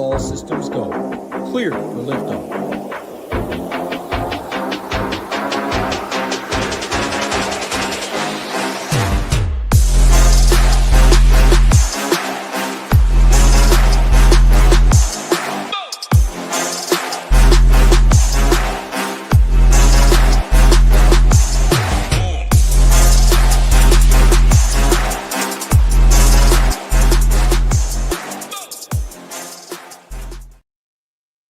All systems go. Clear for liftoff.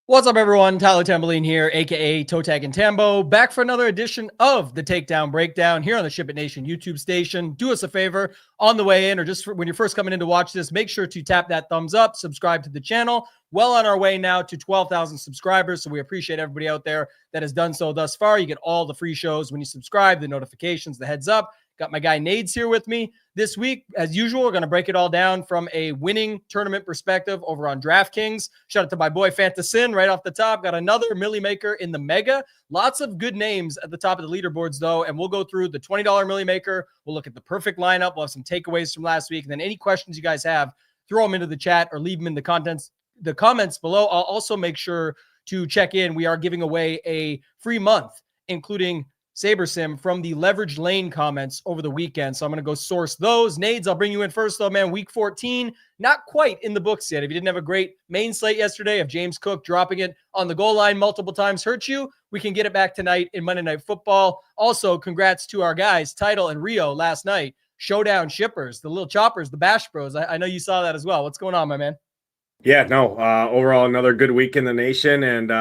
What's up, everyone? Tyler Tamboline here, aka ToeTagginTambo, back for another edition of the Takedown Breakdown here on the Ship It Nation YouTube station. Do us a favor on the way in, or just when you're first coming in to watch this, make sure to tap that thumbs up, subscribe to the channel. Well on our way now to 12,000 subscribers, so we appreciate everybody out there that has done so thus far. You get all the free shows when you subscribe, the notifications, the heads up. Got my guy Nades here with me this week. As usual, we're going to break it all down from a winning tournament perspective over on DraftKings. Shout out to my boy Fantassin right off the top. Got another Millie Maker in the Mega. Lots of good names at the top of the leaderboards, though, and we'll go through the $20 Millie Maker. We'll look at the perfect lineup. We'll have some takeaways from last week, and then any questions you guys have, throw them into the chat or leave them in the comments below. I'll also make sure to check in. We are giving away a free month, including SaberSim from the Leveraged Lane comments over the weekend. So I'm going to go source those. Nades, I'll bring you in first, though, man. Week 14, not quite in the books yet. If you didn't have a great main slate yesterday of James Cook dropping it on the goal line multiple times hurt you, we can get it back tonight in Monday Night Football. Also, congrats to our guys, Title and Rio, last night. Showdown shippers, the little choppers, the Bash Bros. I know you saw that as well. What's going on, my man? Yeah, no, overall, another good week in the nation, and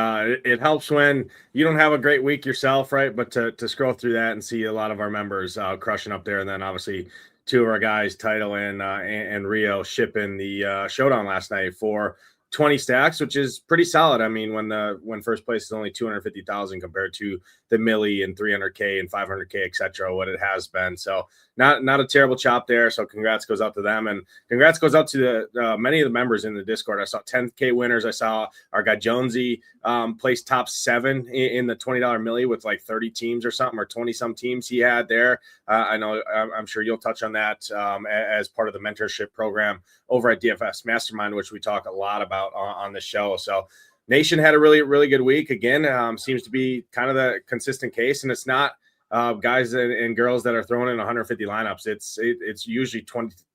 it helps when you don't have a great week yourself, right? But to scroll through that and see a lot of our members crushing up there, and then obviously two of our guys, Title and Rio, shipping the Showdown last night for 20 stacks, which is pretty solid. I mean, when first place is only 250,000 compared to the Millie and 300K and 500K, etc., what it has been. So not a terrible chop there. So congrats goes out to them, and congrats goes out to the many of the members in the Discord. I saw 10K winners. I saw our guy Jonesy placed top 7 in the $20 Millie with like 30 teams or something, or 20 some teams he had there. I know I'm sure you'll touch on that as part of the mentorship program over at DFS Mastermind, which we talk a lot about on the show. So Nation had a really, really good week. Again, seems to be kind of the consistent case, and it's not guys and girls that are throwing in 150 lineups. It's usually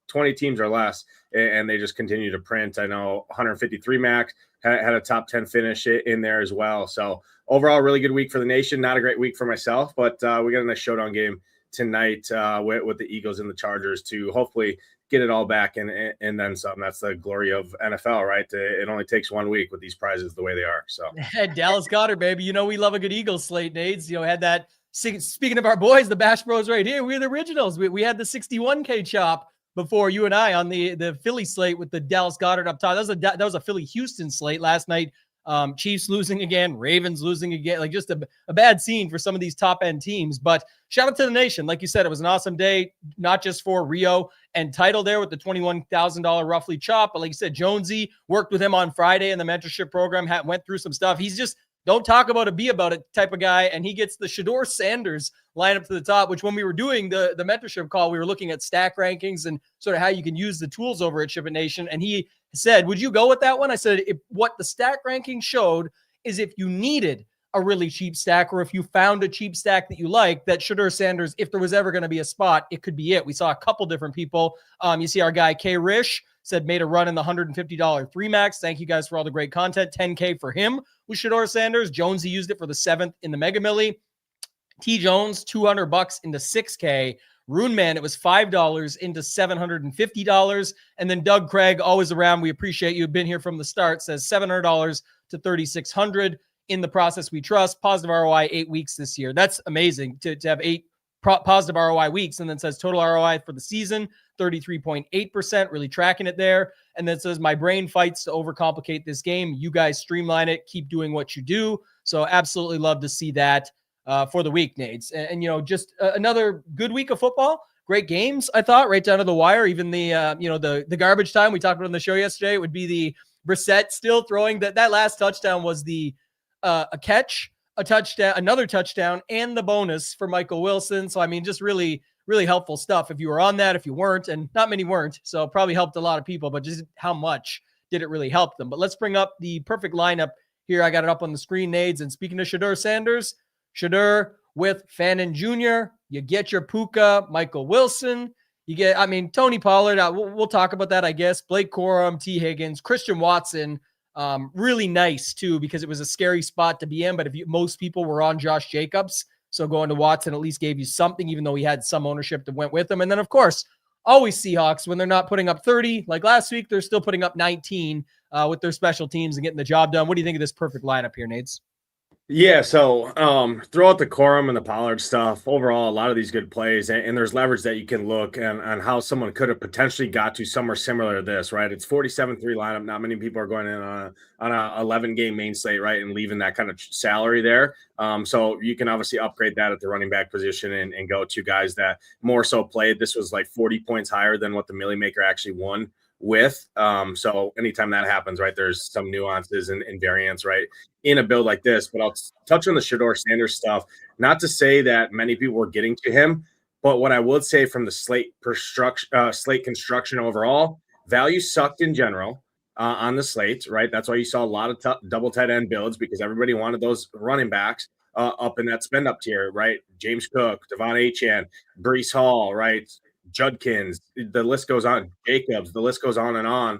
20 teams or less, and they just continue to print. I know 153 max had a top 10 finish in there as well. So overall, really good week for the Nation. Not a great week for myself, but we got a nice showdown game tonight with the Eagles and the Chargers to hopefully get it all back and then some. That's the glory of NFL, right? It only takes 1 week with these prizes the way they are. So Dallas Goedert, baby. You know we love a good Eagles slate, Nades. You know, had that. Speaking of our boys, the Bash Bros right here, we're the originals. We had the 61K chop before you and I on the Philly slate with the Dallas Goedert up top. That was a Philly Houston slate last night. Chiefs losing again, Ravens losing again, like just a bad scene for some of these top end teams. But shout out to the Nation. Like you said, it was an awesome day, not just for Rio and Title there with the $21,000 roughly chop, but like you said, Jonesy worked with him on Friday in the mentorship program, went through some stuff. He's just don't talk about it, be about it type of guy. And he gets the Shador Sanders lineup to the top, which when we were doing the mentorship call, we were looking at stack rankings and sort of how you can use the tools over at Ship It Nation. And he said, would you go with that one? I said, what the stack ranking showed is if you needed a really cheap stack, or if you found a cheap stack that you like, that Shador Sanders, if there was ever going to be a spot, it could be it. We saw a couple different people. You see our guy K Rish said made a run in the $150 3 max. Thank you guys for all the great content. 10K for him with Shador Sanders. Jonesy used it for the 7th in the Mega Millie. T Jones, $200 into 6K. Rune Man, it was $5 into $750. And then Doug Craig, always around. We appreciate you. Been here from the start. Says $700 to $3,600. In the process we trust. Positive ROI 8 weeks this year. That's amazing to have 8 positive ROI weeks. And then says total ROI for the season, 33.8%, really tracking it there. And then says my brain fights to overcomplicate this game. You guys streamline it. Keep doing what you do. So absolutely love to see that for the week, Nades. And you know, just another good week of football. Great games, I thought, right down to the wire. Even the, the garbage time we talked about on the show yesterday, it would be the Brissett still throwing that last touchdown was the a catch, a touchdown, another touchdown, and the bonus for Michael Wilson. So, I mean, just really, really helpful stuff. If you were on that, if you weren't, and not many weren't, so probably helped a lot of people, but just how much did it really help them? But let's bring up the perfect lineup here. I got it up on the screen, Nades. And speaking of Shedeur Sanders, Shedeur with Fannin Jr., you get your Puka, Michael Wilson. You get, Tony Pollard. We'll talk about that, I guess. Blake Corum, T. Higgins, Christian Watson. Really nice, too, because it was a scary spot to be in. But most people were on Josh Jacobs. So going to Watson at least gave you something, even though he had some ownership that went with him. And then, of course, always Seahawks, when they're not putting up 30 like last week, they're still putting up 19 with their special teams and getting the job done. What do you think of this perfect lineup here, Nades? Yeah, so throw out the Corum and the Pollard stuff. Overall, a lot of these good plays, and there's leverage that you can look on how someone could have potentially got to somewhere similar to this, right? It's 47-3 lineup. Not many people are going in on a 11-game main slate, right, and leaving that kind of salary there. So you can obviously upgrade that at the running back position and go to guys that more so played. This was like 40 points higher than what the Millie Maker actually won with. So anytime that happens, right, there's some nuances and variance, right, in a build like this. But I'll touch on the Shedeur Sanders stuff. Not to say that many people were getting to him, but what I would say from the slate construction overall, value sucked in general on the slate, right? That's why you saw a lot of double tight end builds, because everybody wanted those running backs up in that spend up tier, right? James Cook, Devon Achane, Breece Hall, right? Judkins, the list goes on. Jacobs, the list goes on and on.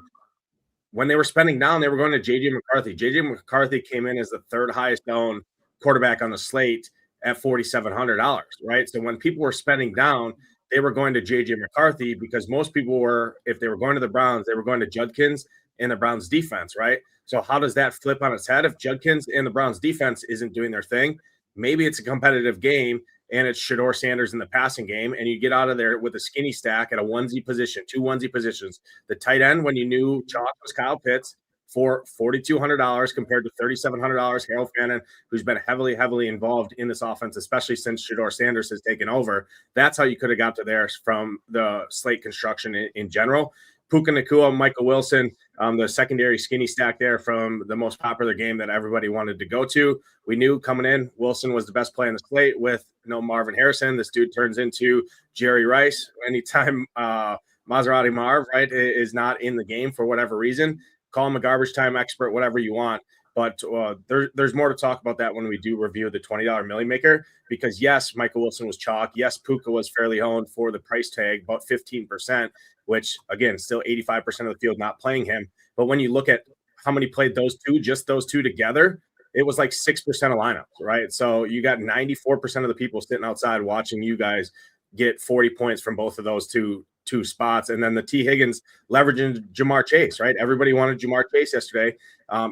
When they were spending down, they were going to J.J. McCarthy. J.J. McCarthy came in as the third highest owned quarterback on the slate at $4,700, right? So when people were spending down, they were going to J.J. McCarthy, because most people were, if they were going to the Browns, they were going to Judkins and the Browns defense, right? So how does that flip on its head? If Judkins and the Browns defense isn't doing their thing, maybe it's a competitive game, and it's Shedeur Sanders in the passing game, and you get out of there with a skinny stack at a onesie position, 2 onesie positions. The tight end, when you knew chalk, was Kyle Pitts for $4,200 compared to $3,700. Harold Fannin, who's been heavily involved in this offense, especially since Shedeur Sanders has taken over. That's how you could have got to there from the slate construction in general. Puka Nacua, Michael Wilson, the secondary skinny stack there from the most popular game that everybody wanted to go to. We knew coming in, Wilson was the best play on the slate with no Marvin Harrison. This dude turns into Jerry Rice. Anytime Maserati Marv, right, is not in the game for whatever reason, call him a garbage time expert, whatever you want. But there's more to talk about that when we do review the $20 Millie Maker, because yes, Michael Wilson was chalk. Yes, Puka was fairly owned for the price tag, about 15%, which again, still 85% of the field not playing him. But when you look at how many played those two, just those two together, it was like 6% of lineups, right? So you got 94% of the people sitting outside watching you guys get 40 points from both of those two spots. And then the T. Higgins leveraging Jamar Chase, right? Everybody wanted Jamar Chase yesterday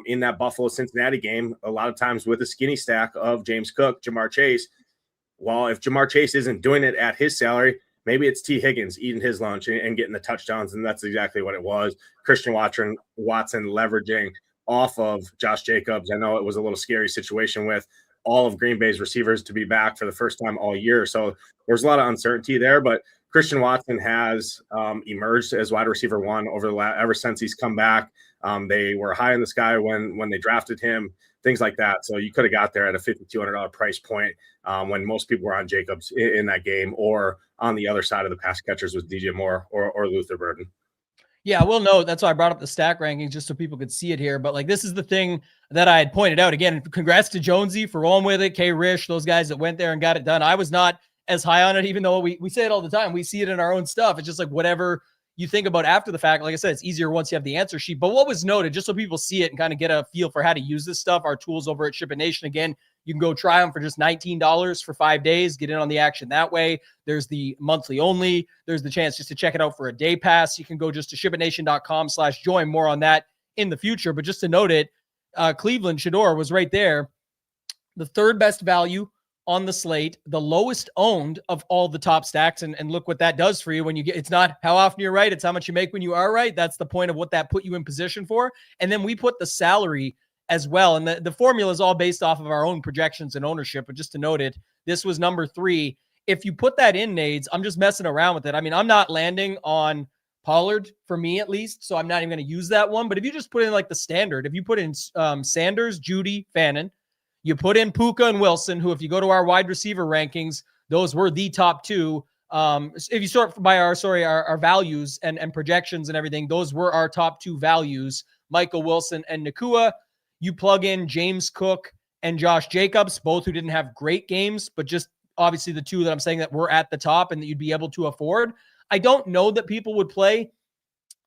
in that Buffalo-Cincinnati game, a lot of times with a skinny stack of James Cook, Jamar Chase. Well, if Jamar Chase isn't doing it at his salary, maybe it's T. Higgins eating his lunch and getting the touchdowns, and that's exactly what it was. Christian Watson leveraging off of Josh Jacobs. I know it was a little scary situation with all of Green Bay's receivers to be back for the first time all year. So there's a lot of uncertainty there, but Christian Watson has emerged as wide receiver one ever since he's come back. They were high in the sky when they drafted him, things like that. So you could have got there at a $5,200 price point when most people were on Jacobs in that game, or on the other side of the pass catchers with DJ Moore or Luther Burden. Yeah, we'll note. That's why I brought up the stack rankings, just so people could see it here. But like, this is the thing that I had pointed out. Again, congrats to Jonesy for rolling with it. K. Rish, those guys that went there and got it done. I was not as high on it, even though we say it all the time. We see it in our own stuff. It's just like whatever you think about after the fact. Like I said, it's easier once you have the answer sheet. But what was noted, just so people see it and kind of get a feel for how to use this stuff, our tools over at Ship It Nation. Again, you can go try them for just $19 for 5 days, get in on the action that way. There's the monthly only. There's the chance just to check it out for a day pass. You can go just to shipitnation.com/join. More on that in the future. But just to note it, Cleveland, Shedeur was right there. The third best value on the slate, the lowest owned of all the top stacks. And look what that does for you when you get, it's not how often you're right, it's how much you make when you are right. That's the point of what that put you in position for. And then we put the salary as well. And the formula is all based off of our own projections and ownership. But just to note it, this was number 3. If you put that in, Nades, I'm just messing around with it. I mean, I'm not landing on Pollard for me at least, so I'm not even going to use that one. But if you just put in like the standard, if you put in Sanders, Judy, Fannin, you put in Puka and Wilson, who if you go to our wide receiver rankings, those were the top 2. If you sort by our values and projections and everything, those were our top 2 values Michael Wilson and Nakua. You plug in James Cook and Josh Jacobs, both who didn't have great games, but just obviously the two that I'm saying that were at the top and that you'd be able to afford. I don't know that people would play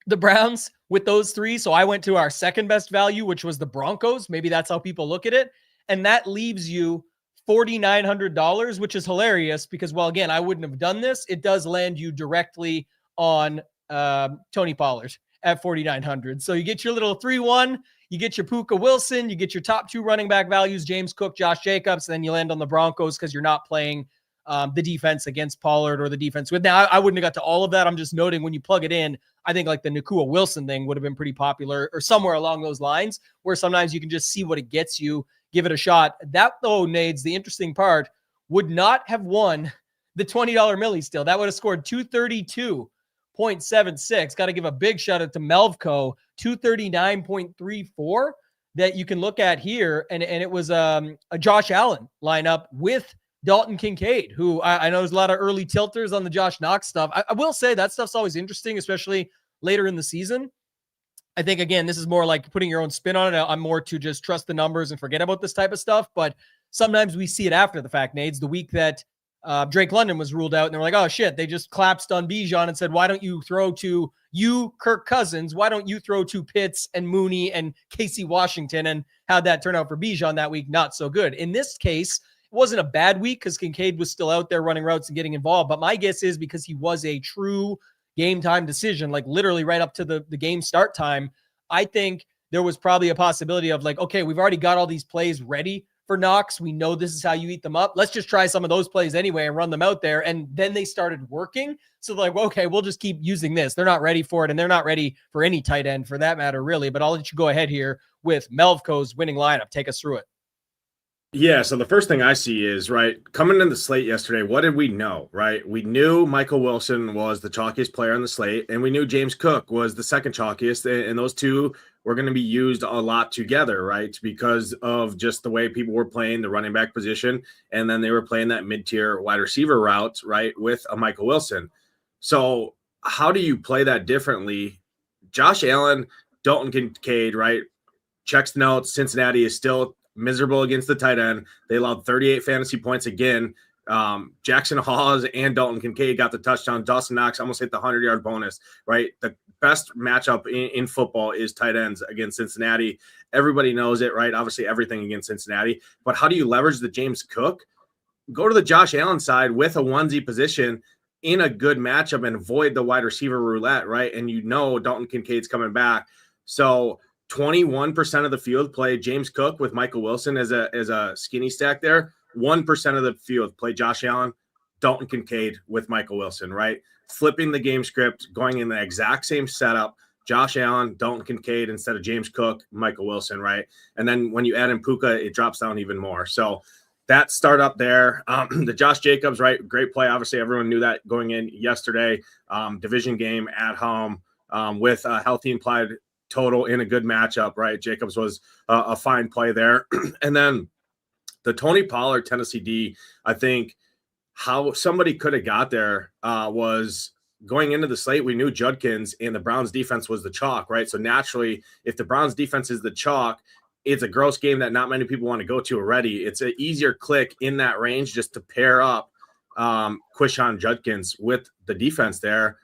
the Browns with those three. So I went to our second best value, which was the Broncos. Maybe that's how people look at it. And that leaves you $4,900, which is hilarious because, well, again, I wouldn't have done this. It does land you directly on Tony Pollard at 4,900. So you get your little 3-1, you get your Puka Wilson, you get your top two running back values, James Cook, Josh Jacobs, and then you land on the Broncos because you're not playing the defense against Pollard or the defense with. Now, I wouldn't have got to all of that. I'm just noting when you plug it in, I think like the Nakua Wilson thing would have been pretty popular or somewhere along those lines where sometimes you can just see what it gets you, give it a shot. That, though, Nades, the interesting part, would not have won the $20 milli still. That would have scored 232.76. Got to give a big shout out to Melvco, 239.34 that you can look at here. And it was a Josh Allen lineup with Dalton Kincaid, who I know there's a lot of early tilters on the Josh Knox stuff. I will say that stuff's always interesting, especially later in the season. I think, again, this is more like putting your own spin on it. I'm more to just trust the numbers and forget about this type of stuff. But sometimes we see it after the fact, Nades. The week that Drake London was ruled out, and they're like, oh, shit, they just collapsed on Bijan and said, why don't you throw to you, Kirk Cousins? Why don't you throw to Pitts and Mooney and Casey Washington? And how'd that turn out for Bijan that week? Not so good. In this case, it wasn't a bad week because Kincaid was still out there running routes and getting involved. But my guess is because he was a true game time decision, like literally right up to the game start time, I think there was probably a possibility of like, okay, we've already got all these plays ready for Knox. We know this is how you eat them up. Let's just try some of those plays anyway and run them out there. And then they started working. So they're like, well, okay, we'll just keep using this. They're not ready for it. And they're not ready for any tight end for that matter, really. But I'll let you go ahead here with Melvco's winning lineup. Take us through it. Yeah, so the first thing I see is, right, coming in the slate yesterday, what did we know, right? We knew Michael Wilson was the chalkiest player on the slate, and we knew James Cook was the second chalkiest, and those two were going to be used a lot together, right, because of just the way people were playing the running back position, and then they were playing that mid-tier wide receiver route, right, with a Michael Wilson. So how do you play that differently? Josh Allen, Dalton Kincaid, right, checks the notes. Cincinnati is still miserable against the tight end. They allowed 38 fantasy points again. Jackson Hawes and Dalton Kincaid got the touchdown. Dawson Knox almost hit the 100-yard bonus, right? The best matchup in football is tight ends against Cincinnati. Everybody knows it, right? Obviously everything against Cincinnati. But how do you leverage the James Cook? Go to the Josh Allen side with a onesie position in a good matchup and avoid the wide receiver roulette, right? And you know Dalton Kincaid's coming back. So 21% of the field play James Cook with Michael Wilson as a skinny stack there. 1% of the field play Josh Allen, Dalton Kincaid with Michael Wilson, right? Flipping the game script, going in the exact same setup, Josh Allen, Dalton Kincaid instead of James Cook, Michael Wilson, right? And then when you add in Puka, it drops down even more. So that start up there. The Josh Jacobs, right? Great play. Obviously, everyone knew that going in yesterday. Division game at home with a healthy implied total in a good matchup, right? Jacobs was a fine play there. And then the Tony Pollard Tennessee D, I think how somebody could have got there was going into the slate. We knew Judkins and the Browns defense was the chalk, right? So naturally, if the Browns defense is the chalk, it's a gross game that not many people want to go to already. It's an easier click in that range just to pair up Quishon Judkins with the defense there.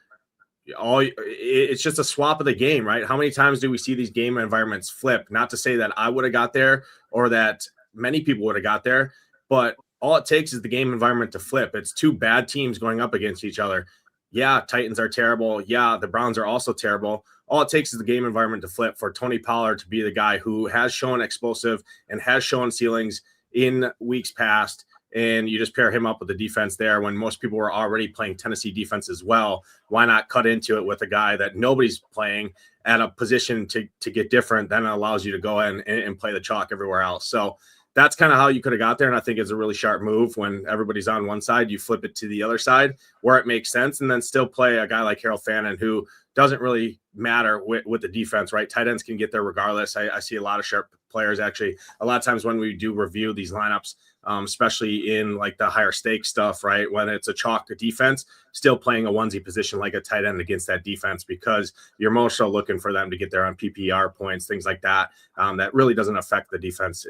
It's just a swap of the game, right? How many times do we see these game environments flip? Not to say that I would have got there or that many people would have got there, but all it takes is the game environment to flip. It's two bad teams going up against each other. Yeah, Titans are terrible. Yeah, the Browns are also terrible. All it takes is the game environment to flip for Tony Pollard to be the guy who has shown explosive and has shown ceilings in weeks past. And you just pair him up with the defense there when most people were already playing Tennessee defense as well. Why not cut into it with a guy that nobody's playing at a position to get different? Then it allows you to go in and play the chalk everywhere else. So that's kind of how you could have got there. And I think it's a really sharp move when everybody's on one side, you flip it to the other side where it makes sense and then still play a guy like Harold Fannin who doesn't really matter with the defense, right? Tight ends can get there regardless. I see a lot of sharp players actually. A lot of times when we do review these lineups, especially in like the higher stake stuff, right? When it's a chalk defense, still playing a onesie position like a tight end against that defense, because you're more so looking for them to get there on PPR points, things like that. That really doesn't affect the defense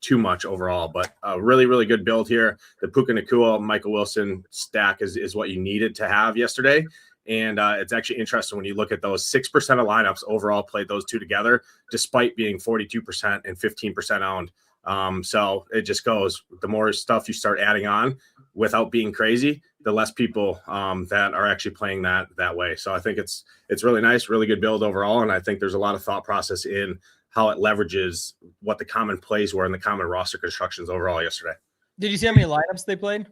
too much overall, but a really, really good build here. The Puka Nacua, Michael Wilson stack is what you needed to have yesterday. And it's actually interesting when you look at those 6% of lineups overall played those two together, despite being 42% and 15% owned. So it just goes, the more stuff you start adding on without being crazy, the less people that are actually playing that way. So I think it's really nice, really good build overall. And I think there's a lot of thought process in how it leverages what the common plays were in the common roster constructions overall yesterday. Did you see how many lineups they played?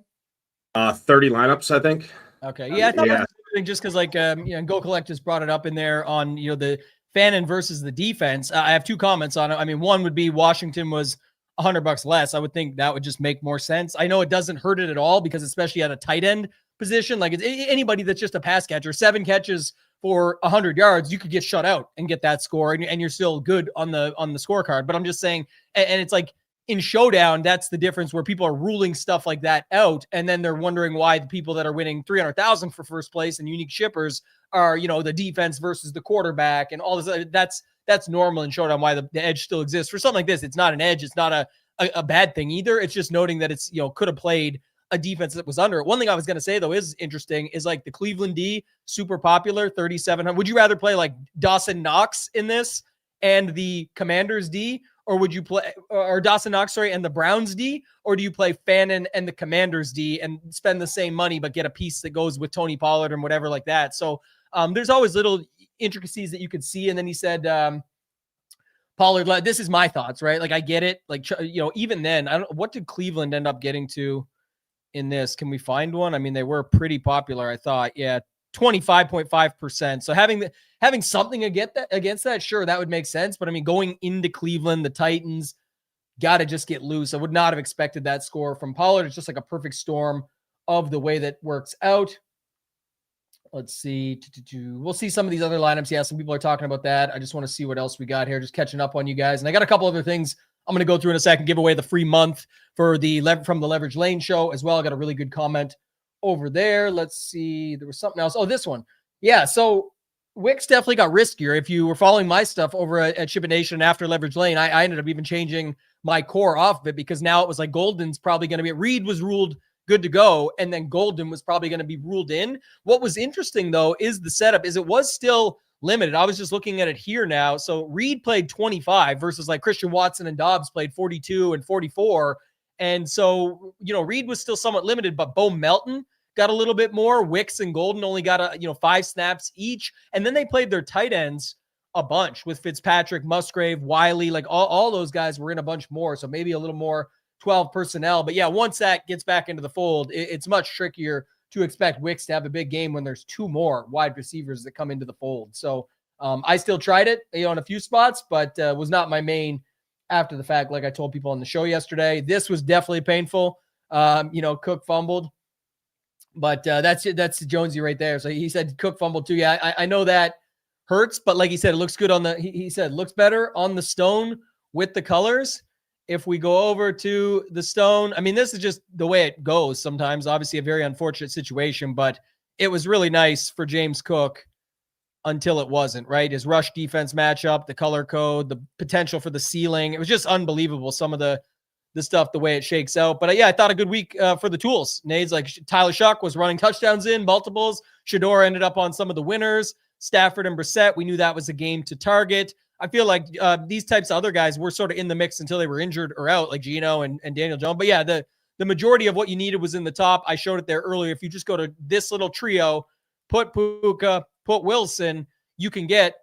30 lineups, I think. Okay. Yeah, I thought that was interesting just because, like, Go Collect just brought it up in there on, the Fannin versus the defense. I have two comments on it. I mean, one would be Washington was $100 less. I would think that would just make more sense. I know it doesn't hurt it at all because especially at a tight end position, like it's anybody that's just a pass catcher, 7 catches for 100 yards, you could get shut out and get that score, and you're still good on the scorecard. But I'm just saying, and it's like, in Showdown, that's the difference where people are ruling stuff like that out, and then they're wondering why the people that are winning 300,000 for first place and unique shippers are, the defense versus the quarterback and all this. That's normal in Showdown. Why the edge still exists for something like this? It's not an edge. It's not a bad thing either. It's just noting that it's could have played a defense that was under it. One thing I was going to say though is interesting is like the Cleveland D, super popular, 3,700. Would you rather play like Dawson Knox in this and the Commanders D? Or would you play, or Dawson Knox, and the Browns D? Or do you play Fannin and the Commanders D and spend the same money, but get a piece that goes with Tony Pollard and whatever like that? So there's always little intricacies that you could see. And then he said, Pollard, this is my thoughts, right? Like, I get it. Like, even then, what did Cleveland end up getting to in this? Can we find one? I mean, they were pretty popular, I thought. Yeah, 25.5%. So having something against that, sure, that would make sense. But I mean, going into Cleveland, the Titans got to just get loose. I would not have expected that score from Pollard. It's just like a perfect storm of the way that works out. Let's see. We'll see some of these other lineups. Yeah, some people are talking about that. I just want to see what else we got here. Just catching up on you guys. And I got a couple other things I'm going to go through in a second. Give away the free month for from the Leverage Lane show as well. I got a really good comment over there. Let's see. There was something else. Oh, this one. Yeah. So Wix definitely got riskier. If you were following my stuff over at Ship It Nation after Leverage Lane, I ended up even changing my core off of it because now it was like Golden's probably going to be, Reed was ruled good to go, and then Golden was probably going to be ruled in. What was interesting though is the setup is it was still limited. I was just looking at it here now. So Reed played 25 versus like Christian Watson and Dobbs played 42 and 44. And so, Reed was still somewhat limited, but Bo Melton got a little bit more. Wicks and Golden only got 5 snaps each. And then they played their tight ends a bunch with Fitzpatrick, Musgrave, Wiley, like all those guys were in a bunch more. So maybe a little more 12 personnel. But yeah, once that gets back into the fold, it's much trickier to expect Wicks to have a big game when there's 2 more wide receivers that come into the fold. So I still tried it in a few spots, but was not my main after the fact. Like I told people on the show yesterday, this was definitely painful. Cook fumbled. But that's Jonesy right there. So he said Cook fumbled too. Yeah, I know that hurts, but like he said, it looks good on the. He said looks better on the stone with the colors. If we go over to the stone, I mean, this is just the way it goes. Sometimes, obviously, a very unfortunate situation, but it was really nice for James Cook until it wasn't. Right, his rush defense matchup, the color code, the potential for the ceiling. It was just unbelievable. Some of the stuff, the way it shakes out. But yeah, I thought a good week for the tools. Nades, like Tyler Shuck was running touchdowns in multiples. Shador ended up on some of the winners. Stafford and Brissett, we knew that was a game to target. I feel like these types of other guys were sort of in the mix until they were injured or out, like Gino and Daniel Jones. But yeah, the majority of what you needed was in the top. I showed it there earlier. If you just go to this little trio, put Puka, put Wilson, you can get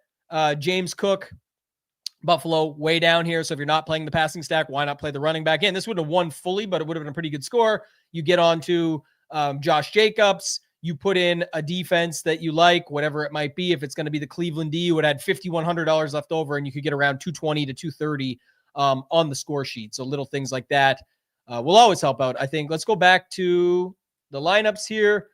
James Cook, Buffalo way down here. So if you're not playing the passing stack, why not play the running back in? This would have won fully, but it would have been a pretty good score. You get on to Josh Jacobs. You put in a defense that you like, whatever it might be. If it's going to be the Cleveland D, you would have $5,100 left over, and you could get around 220 to 230 on the score sheet. So little things like that will always help out, I think. Let's go back to the lineups here.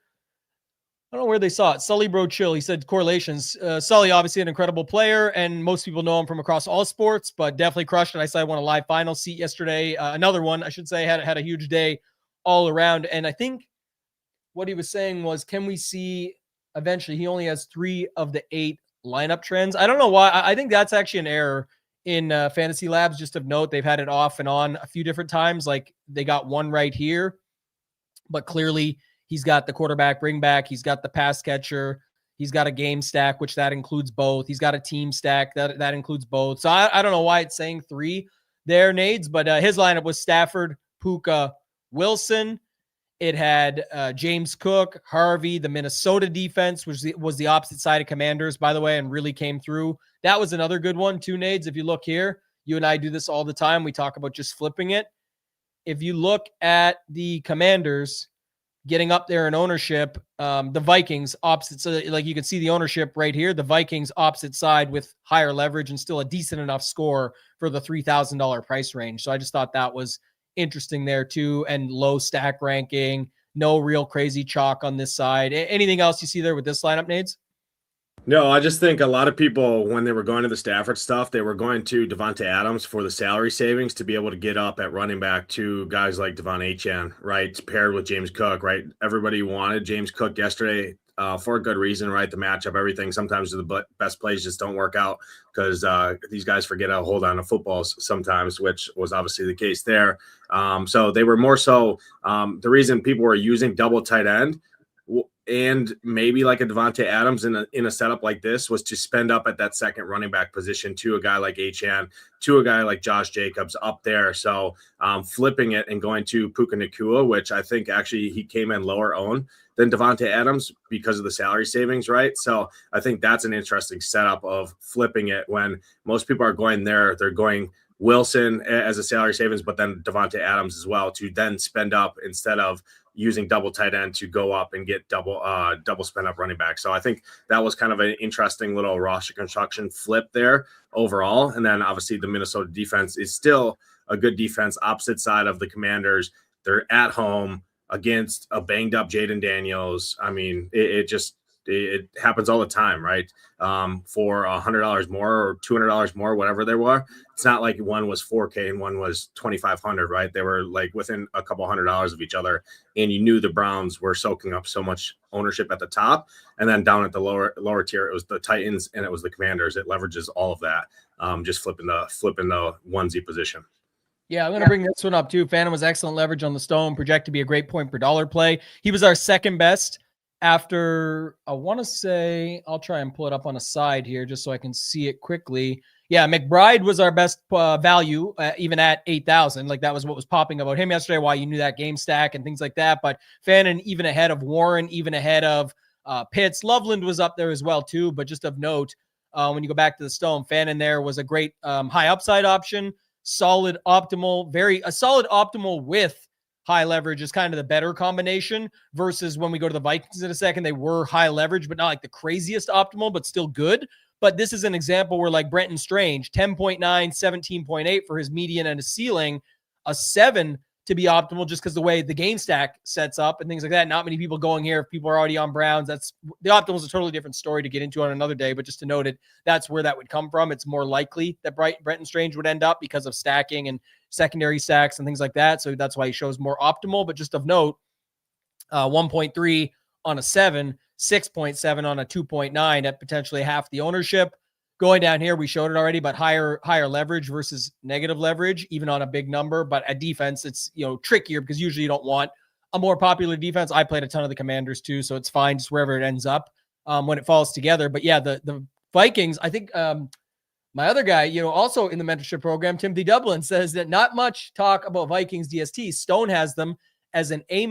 I don't know where they saw it. SullyBroChill. He said correlations. Sully, obviously an incredible player, and most people know him from across all sports, but definitely crushed it. I saw I won a live final seat yesterday. Another one, I should say, had a huge day all around. And I think what he was saying was, can we see eventually he only has 3 of the 8 lineup trends? I don't know why. I think that's actually an error in Fantasy Labs. Just of note, they've had it off and on a few different times. Like they got one right here, but clearly he's got the quarterback bring back. He's got the pass catcher. He's got a game stack, which that includes both. He's got a team stack that includes both. So I don't know why it's saying 3 there, Nades, but his lineup was Stafford, Puka, Wilson. It had James Cook, Harvey, the Minnesota defense, which was the opposite side of Commanders, by the way, and really came through. That was another good one too, Nades. If you look here, you and I do this all the time. We talk about just flipping it. If you look at the Commanders getting up there in ownership, the Vikings opposite. So like you can see the ownership right here, the Vikings opposite side with higher leverage and still a decent enough score for the $3,000 price range. So I just thought that was interesting there too. And low stack ranking, no real crazy chalk on this side. Anything else you see there with this lineup, Nades? No, I just think a lot of people, when they were going to the Stafford stuff, they were going to Devonta Adams for the salary savings to be able to get up at running back to guys like Devon Achane, right? Paired with James Cook, right? Everybody wanted James Cook yesterday for a good reason, right? The matchup, everything. Sometimes the best plays just don't work out because these guys forget how to hold on to footballs sometimes, which was obviously the case there. So they were more so the reason people were using double tight end and maybe like a Devonta Adams in a setup like this was to spend up at that second running back position to a guy like Achane, to a guy like Josh Jacobs up there. So flipping it and going to Puka Nacua, which I think actually he came in lower owned than Devonta Adams because of the salary savings, right? So I think that's an interesting setup of flipping it when most people are going there. They're going Wilson as a salary savings, but then Devonta Adams as well to then spend up instead of using double tight end to go up and get double spend up running back. So I think that was kind of an interesting little roster construction flip there overall. And then obviously the Minnesota defense is still a good defense, opposite side of the Commanders. They're at home against a banged up Jaden Daniels. I mean, it happens all the time, right? For $100 more or $200 more, whatever they were. It's not like one was $4K and one was $2,500, right? They were like within a couple $100 of each other, and you knew the Browns were soaking up so much ownership at the top, and then down at the lower tier, it was the Titans and it was the Commanders. It leverages all of that, just flipping the onesie position. Yeah, I'm going to bring this one up too. Phantom was excellent leverage on the Stone, project to be a great point per dollar play. He was our second best after, I want to say, I'll try and pull it up on a side here just so I can see it quickly. Yeah, McBride was our best value, even at 8,000. Like that was what was popping about him yesterday, why you knew that game stack and things like that. But Fannin even ahead of Warren, even ahead of Pitts. Loveland was up there as well too, but just of note, when you go back to the Stone, Fannin there was a great high upside option, solid optimal, a solid optimal with high leverage is kind of the better combination versus when we go to the Vikings in a second, they were high leverage, but not like the craziest optimal, but still good. But this is an example where like Brenton Strange, 10.9, 17.8 for his median and his ceiling, a 7 to be optimal just because the way the game stack sets up and things like that. Not many people going here. If people are already on Browns, that's the optimal is a totally different story to get into on another day. But just to note it, that's where that would come from. It's more likely that Brenton Strange would end up because of stacking and secondary stacks and things like that. So that's why he shows more optimal. But just of note, 1.3 on a 7, 6.7 on a 2.9 at potentially half the ownership. Going down here, we showed it already, but higher leverage versus negative leverage, even on a big number. But at defense, it's trickier because usually you don't want a more popular defense. I played a ton of the Commanders too, so it's fine just wherever it ends up when it falls together. But yeah, the Vikings, I think my other guy, also in the mentorship program, Timothy Dublin, says that not much talk about Vikings DST. Stone has them as an A-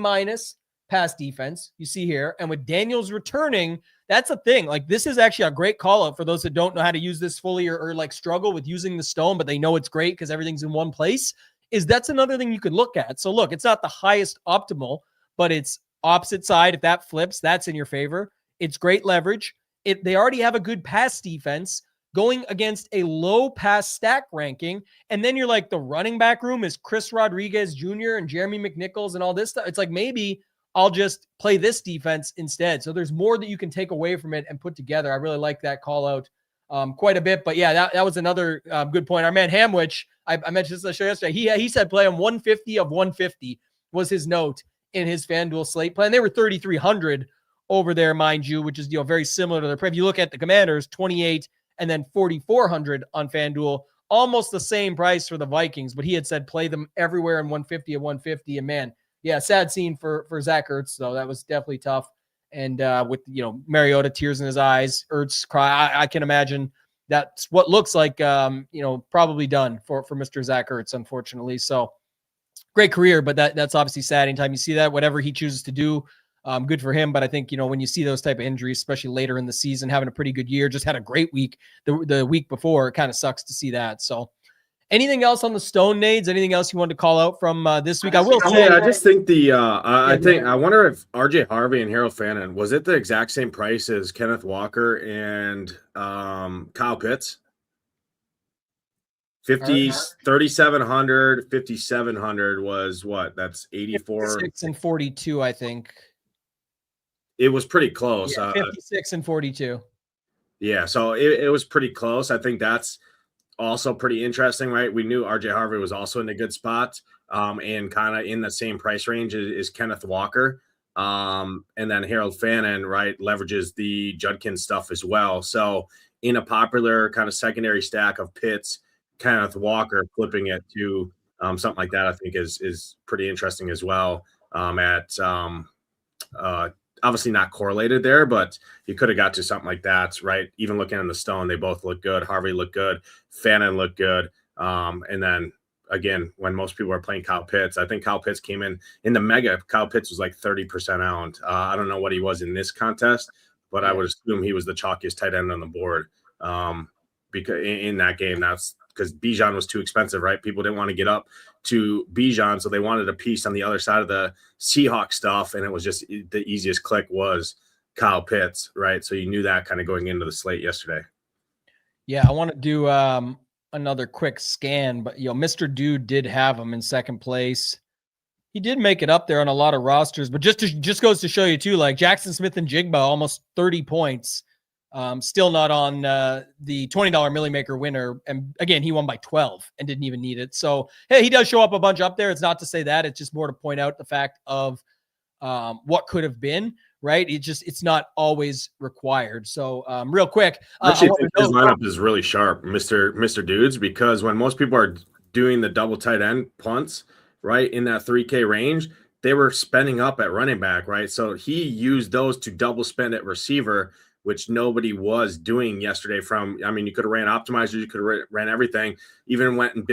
pass defense, you see here. And with Daniels returning, that's a thing. Like this is actually a great call out for those that don't know how to use this fully or like struggle with using the Stone, but they know it's great because everything's in one place. That's another thing you could look at. So look, it's not the highest optimal, but it's opposite side. If that flips, that's in your favor. It's great leverage. They already have a good pass defense going against a low pass stack ranking. And then you're like, the running back room is Chris Rodriguez Jr. and Jeremy McNichols and all this stuff. It's like maybe I'll just play this defense instead. So there's more that you can take away from it and put together. I really like that call out quite a bit. But yeah, that was another good point. Our man Hamwich, I mentioned this on the show yesterday. He said play him 150 of 150 was his note in his FanDuel slate plan. They were 3,300 over there, mind you, which is very similar to their prep. If you look at the Commanders, 28 and then 4,400 on FanDuel, almost the same price for the Vikings. But he had said play them everywhere in 150 of 150. And man, yeah, sad scene for Zach Ertz, though. That was definitely tough. And with, Mariota, tears in his eyes, Ertz cry. I can imagine that's what looks like, probably done for Mr. Zach Ertz, unfortunately. So great career, but that's obviously sad. Anytime you see that, whatever he chooses to do, good for him. But I think, when you see those type of injuries, especially later in the season, having a pretty good year, just had a great week the week before, it kind of sucks to see that. So anything else on the Stone Nades? Anything else you wanted to call out from this week? I will say, I just think I wonder if RJ Harvey and Harold Fannin, was it the exact same price as Kenneth Walker and Kyle Pitts? 3,700, 5,700 was what? That's 84. 56 and 42, I think. It was pretty close. Yeah, 56 and 42. Yeah, so it was pretty close. I think that's also pretty interesting, right? We knew RJ Harvey was also in a good spot and kind of in the same price range as Kenneth Walker. And then Harold Fannin, right, leverages the Judkins stuff as well. So in a popular kind of secondary stack of Pitts, Kenneth Walker flipping it to something like that, I think is pretty interesting as well. Obviously not correlated there, but you could have got to something like that, right? Even looking in the Stone, they both look good. Harvey looked good. Fannin looked good. And then again, when most people are playing Kyle Pitts, I think Kyle Pitts came in the mega. Kyle Pitts was like 30% owned. I don't know what he was in this contest, but I would assume he was the chalkiest tight end on the board because in that game. That's because Bijan was too expensive, right? People didn't want to get up to Bijan, so they wanted a piece on the other side of the Seahawks stuff, and it was just the easiest click was Kyle Pitts, right? So you knew that kind of going into the slate yesterday. Yeah, I want to do another quick scan, but Mr. Dude did have him in second place. He did make it up there on a lot of rosters, but just goes to show you too, like Jackson Smith and Jigba, almost 30 points. Still not on the $20 Millie Maker winner. And again, he won by 12 and didn't even need it. So, hey, he does show up a bunch up there. It's not to say that. It's just more to point out the fact of what could have been, right? It's not always required. So real quick. I actually think his lineup is really sharp, Mr. Dudes, because when most people are doing the double tight end punts, right, in that 3K range, they were spending up at running back, right? So he used those to double spend at receiver, which nobody was doing yesterday. You could have ran optimizers, you could have ran everything, even went and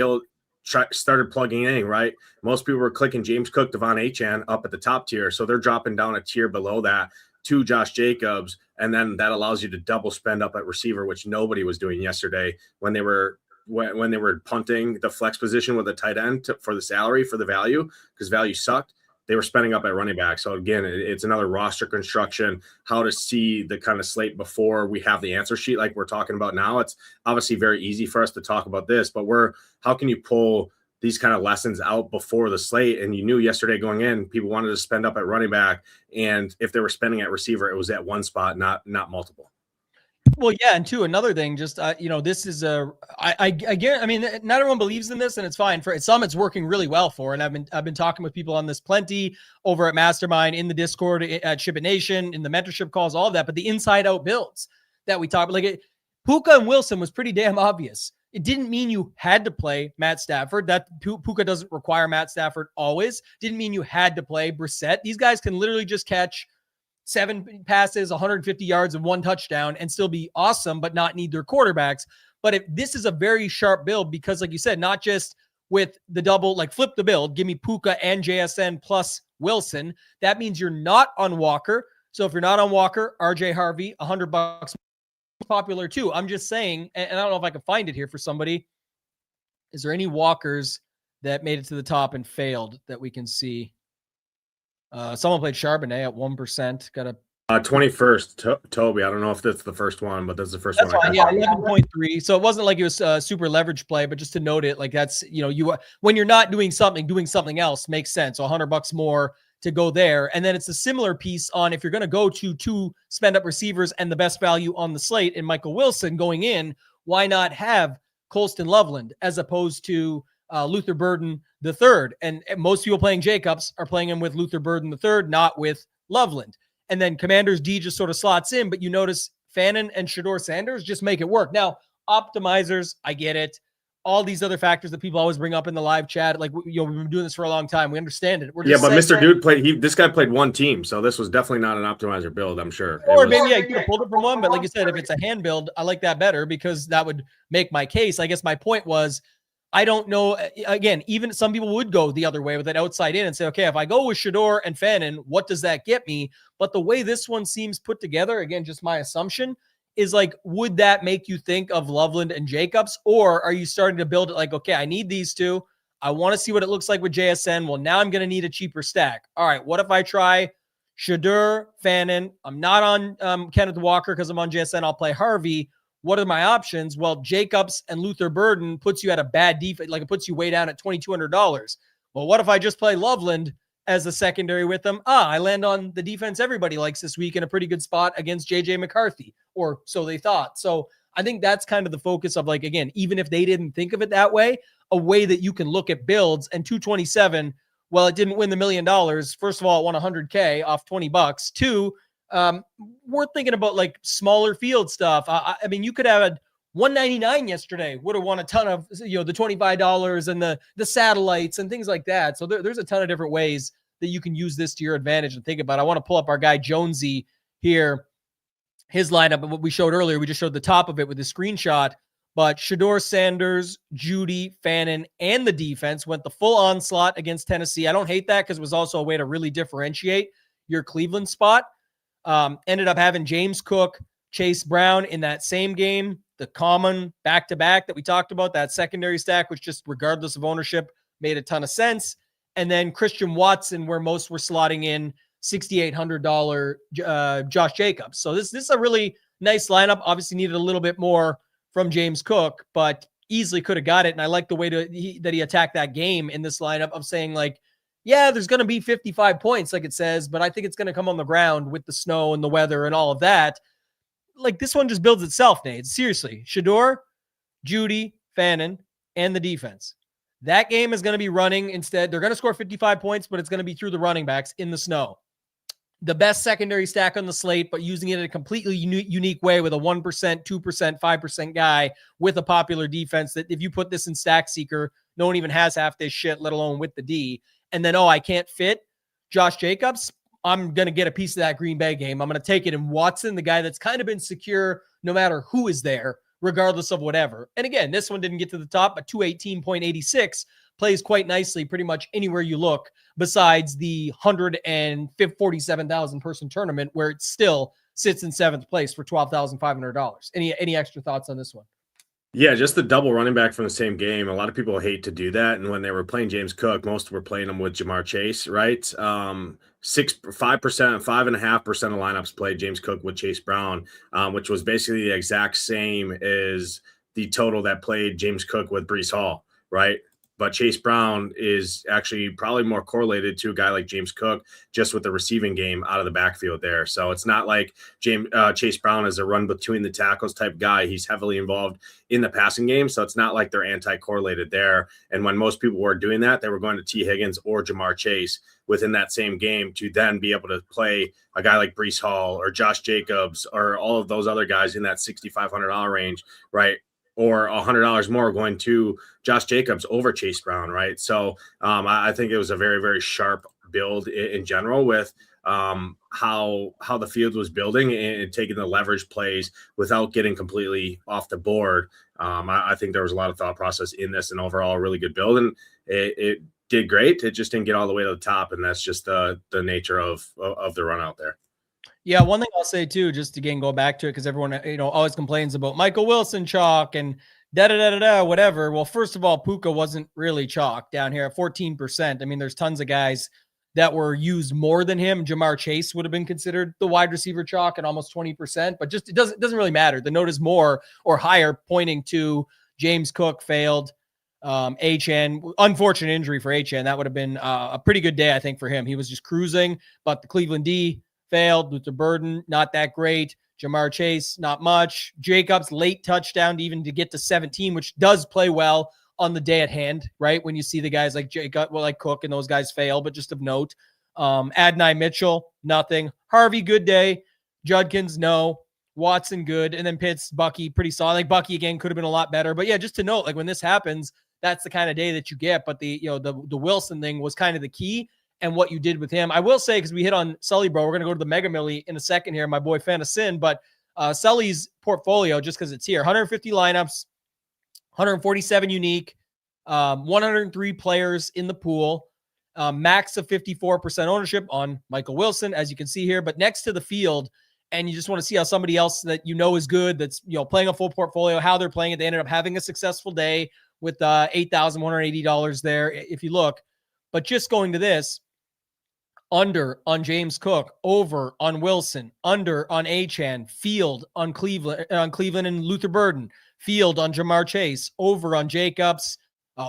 started plugging in, right? Most people were clicking James Cook, Devon Achane up at the top tier. So they're dropping down a tier below that to Josh Jacobs. And then that allows you to double spend up at receiver, which nobody was doing yesterday when they were punting the flex position with a tight end for the salary, for the value, because value sucked. They were spending up at running back. So again, it's another roster construction, how to see the kind of slate before we have the answer sheet like we're talking about now. It's obviously very easy for us to talk about this, but how can you pull these kind of lessons out before the slate? And you knew yesterday going in, people wanted to spend up at running back. And if they were spending at receiver, it was at one spot, not multiple. Well, yeah, and two, another thing, just this is I guarantee. I mean, not everyone believes in this, and it's fine. For some, it's working really well for. And I've been talking with people on this plenty over at Mastermind, in the Discord, at Ship It Nation, in the mentorship calls, all of that. But the inside out builds that we talk about, Puka and Wilson was pretty damn obvious. It didn't mean you had to play Matt Stafford. That Puka doesn't require Matt Stafford always. Didn't mean you had to play Brissett. These guys can literally just catch 7 passes, 150 yards, and 1 touchdown and still be awesome, but not need their quarterbacks. But if this is a very sharp build, because like you said, not just with the double, like flip the build, give me Puka and JSN plus Wilson. That means you're not on Walker. So if you're not on Walker, RJ Harvey, $100 popular too. I'm just saying, and I don't know if I can find it here for somebody. Is there any Walkers that made it to the top and failed that we can see? Someone played Charbonnet at 1%. Got a 21st Toby. I don't know if that's the first one, but that's the first one. Fine. Yeah, 11.3. So it wasn't like it was a super leverage play, but just to note it, like that's, you when you're not doing something else makes sense. So $100 more to go there. And then it's a similar piece on if you're going to go to 2 spend up receivers and the best value on the slate in Michael Wilson going in, why not have Colston Loveland as opposed to Luther Burden III? And most people playing Jacobs are playing him with Luther Burden III, not with Loveland. And then Commanders D just sort of slots in, but you notice Fannin and Shedeur Sanders just make it work. Now, optimizers, I get it. All these other factors that people always bring up in the live chat, like, we've been doing this for a long time. We understand it. We're just but Mr. Dude this guy played one team, so this was definitely not an optimizer build, I'm sure. Or maybe I could have pulled it from one, but like you said, if it's a hand build, I like that better because that would make my case. I guess my point was, I don't know. Again, even some people would go the other way with it outside in and say, okay, if I go with Shedeur and Fannin, what does that get me? But the way this one seems put together, again, just my assumption, is like, would that make you think of Loveland and Jacobs? Or are you starting to build it like, okay, I need these two. I want to see what it looks like with JSN. Well, now I'm going to need a cheaper stack. All right, what if I try Shedeur, Fannin? I'm not on Kenneth Walker because I'm on JSN. I'll play Harvey. What are my options? Well, Jacobs and Luther Burden puts you at a bad defense. Like, it puts you way down at $2,200. Well, what if I just play Loveland as a secondary with them? I land on the defense everybody likes this week in a pretty good spot against JJ McCarthy, or so they thought. So I think that's kind of the focus of, like, again, even if they didn't think of it that way, a way that you can look at builds. And 227, well, it didn't win the $1 million. First of all, it won $100K off $20. Two, we're thinking about like smaller field stuff. I mean, you could have a 199 yesterday, would have won a ton of, the $25 and the satellites and things like that. So there's a ton of different ways that you can use this to your advantage and think about. I want to pull up our guy Jonesy here, his lineup, and what we showed earlier. We just showed the top of it with the screenshot, but Shedeur Sanders, Judy, Fannin, and the defense went the full onslaught against Tennessee. I don't hate that because it was also a way to really differentiate your Cleveland spot. Ended up having James Cook, Chase Brown in that same game, the common back-to-back that we talked about, that secondary stack, which just regardless of ownership made a ton of sense. And then Christian Watson, where most were slotting in $6,800 Josh Jacobs. So this is a really nice lineup. Obviously needed a little bit more from James Cook, but easily could have got it. And I like the way that he attacked that game in this lineup of saying, like, yeah, there's going to be 55 points, like it says, but I think it's going to come on the ground with the snow and the weather and all of that. Like, this one just builds itself, Nate. Seriously, Shedeur, Judy, Fannin, and the defense. That game is going to be running instead. They're going to score 55 points, but it's going to be through the running backs in the snow. The best secondary stack on the slate, but using it in a completely unique way with a 1%, 2%, 5% guy with a popular defense that if you put this in Stack Seeker, no one even has half this shit, let alone with the D. And then, I can't fit Josh Jacobs. I'm going to get a piece of that Green Bay game. I'm going to take it in Watson, the guy that's kind of been secure no matter who is there, regardless of whatever. And again, this one didn't get to the top, but 218.86 plays quite nicely pretty much anywhere you look besides the 147,000 person tournament where it still sits in 7th place for $12,500. Any extra thoughts on this one? Yeah, just the double running back from the same game. A lot of people hate to do that. And when they were playing James Cook, most were playing him with Jamar Chase, right? 5%, 5.5% of lineups played James Cook with Chase Brown, which was basically the exact same as the total that played James Cook with Breece Hall, right? But Chase Brown is actually probably more correlated to a guy like James Cook just with the receiving game out of the backfield there. So it's not like Chase Brown is a run between the tackles type guy. He's heavily involved in the passing game. So it's not like they're anti-correlated there. And when most people were doing that, they were going to T. Higgins or Jamar Chase within that same game to then be able to play a guy like Breece Hall or Josh Jacobs or all of those other guys in that $6,500 range, right? Or $100 more going to Josh Jacobs over Chase Brown, right? So I think it was a very, very sharp build in general with how the field was building and taking the leverage plays without getting completely off the board. I think there was a lot of thought process in this and overall a really good build. And it did great. It just didn't get all the way to the top. And that's just the nature of the run out there. Yeah, one thing I'll say too, just again go back to it because everyone always complains about Michael Wilson chalk and whatever. Well, first of all, Puka wasn't really chalk down here at 14%. I mean, there's tons of guys that were used more than him. Jamar Chase would have been considered the wide receiver chalk at almost 20%, but just it doesn't really matter. The note is more or higher, pointing to James Cook failed. Achan, unfortunate injury for Achan. That would have been a pretty good day, I think, for him. He was just cruising, but the Cleveland D failed. Luther Burden, not that great. Jamar Chase, not much. Jacobs, late touchdown to even to get to 17, which does play well on the day at hand, right? When you see the guys like Jacob, well, like Cook and those guys fail, but just of note. Adonai Mitchell, nothing. Harvey, good day. Judkins, no. Watson, good. And then Pitts, Bucky, pretty solid. Like Bucky, again, could have been a lot better. But yeah, just to note, like when this happens, that's the kind of day that you get. But the Wilson thing was kind of the key and what you did with him. I will say, because we hit on Sully, bro, we're going to go to the Mega Millie in a second here, my boy Fantassin. But Sully's portfolio, just because it's here, 150 lineups, 147 unique, 103 players in the pool, max of 54% ownership on Michael Wilson, as you can see here. But next to the field, and you just want to see how somebody else that you know is good, that's playing a full portfolio, how they're playing it. They ended up having a successful day with $8,180 there, if you look. But just going to this, under on James Cook, over on Wilson, under on Achan, field on Cleveland and Luther Burden, field on Jamar Chase, over on Jacobs,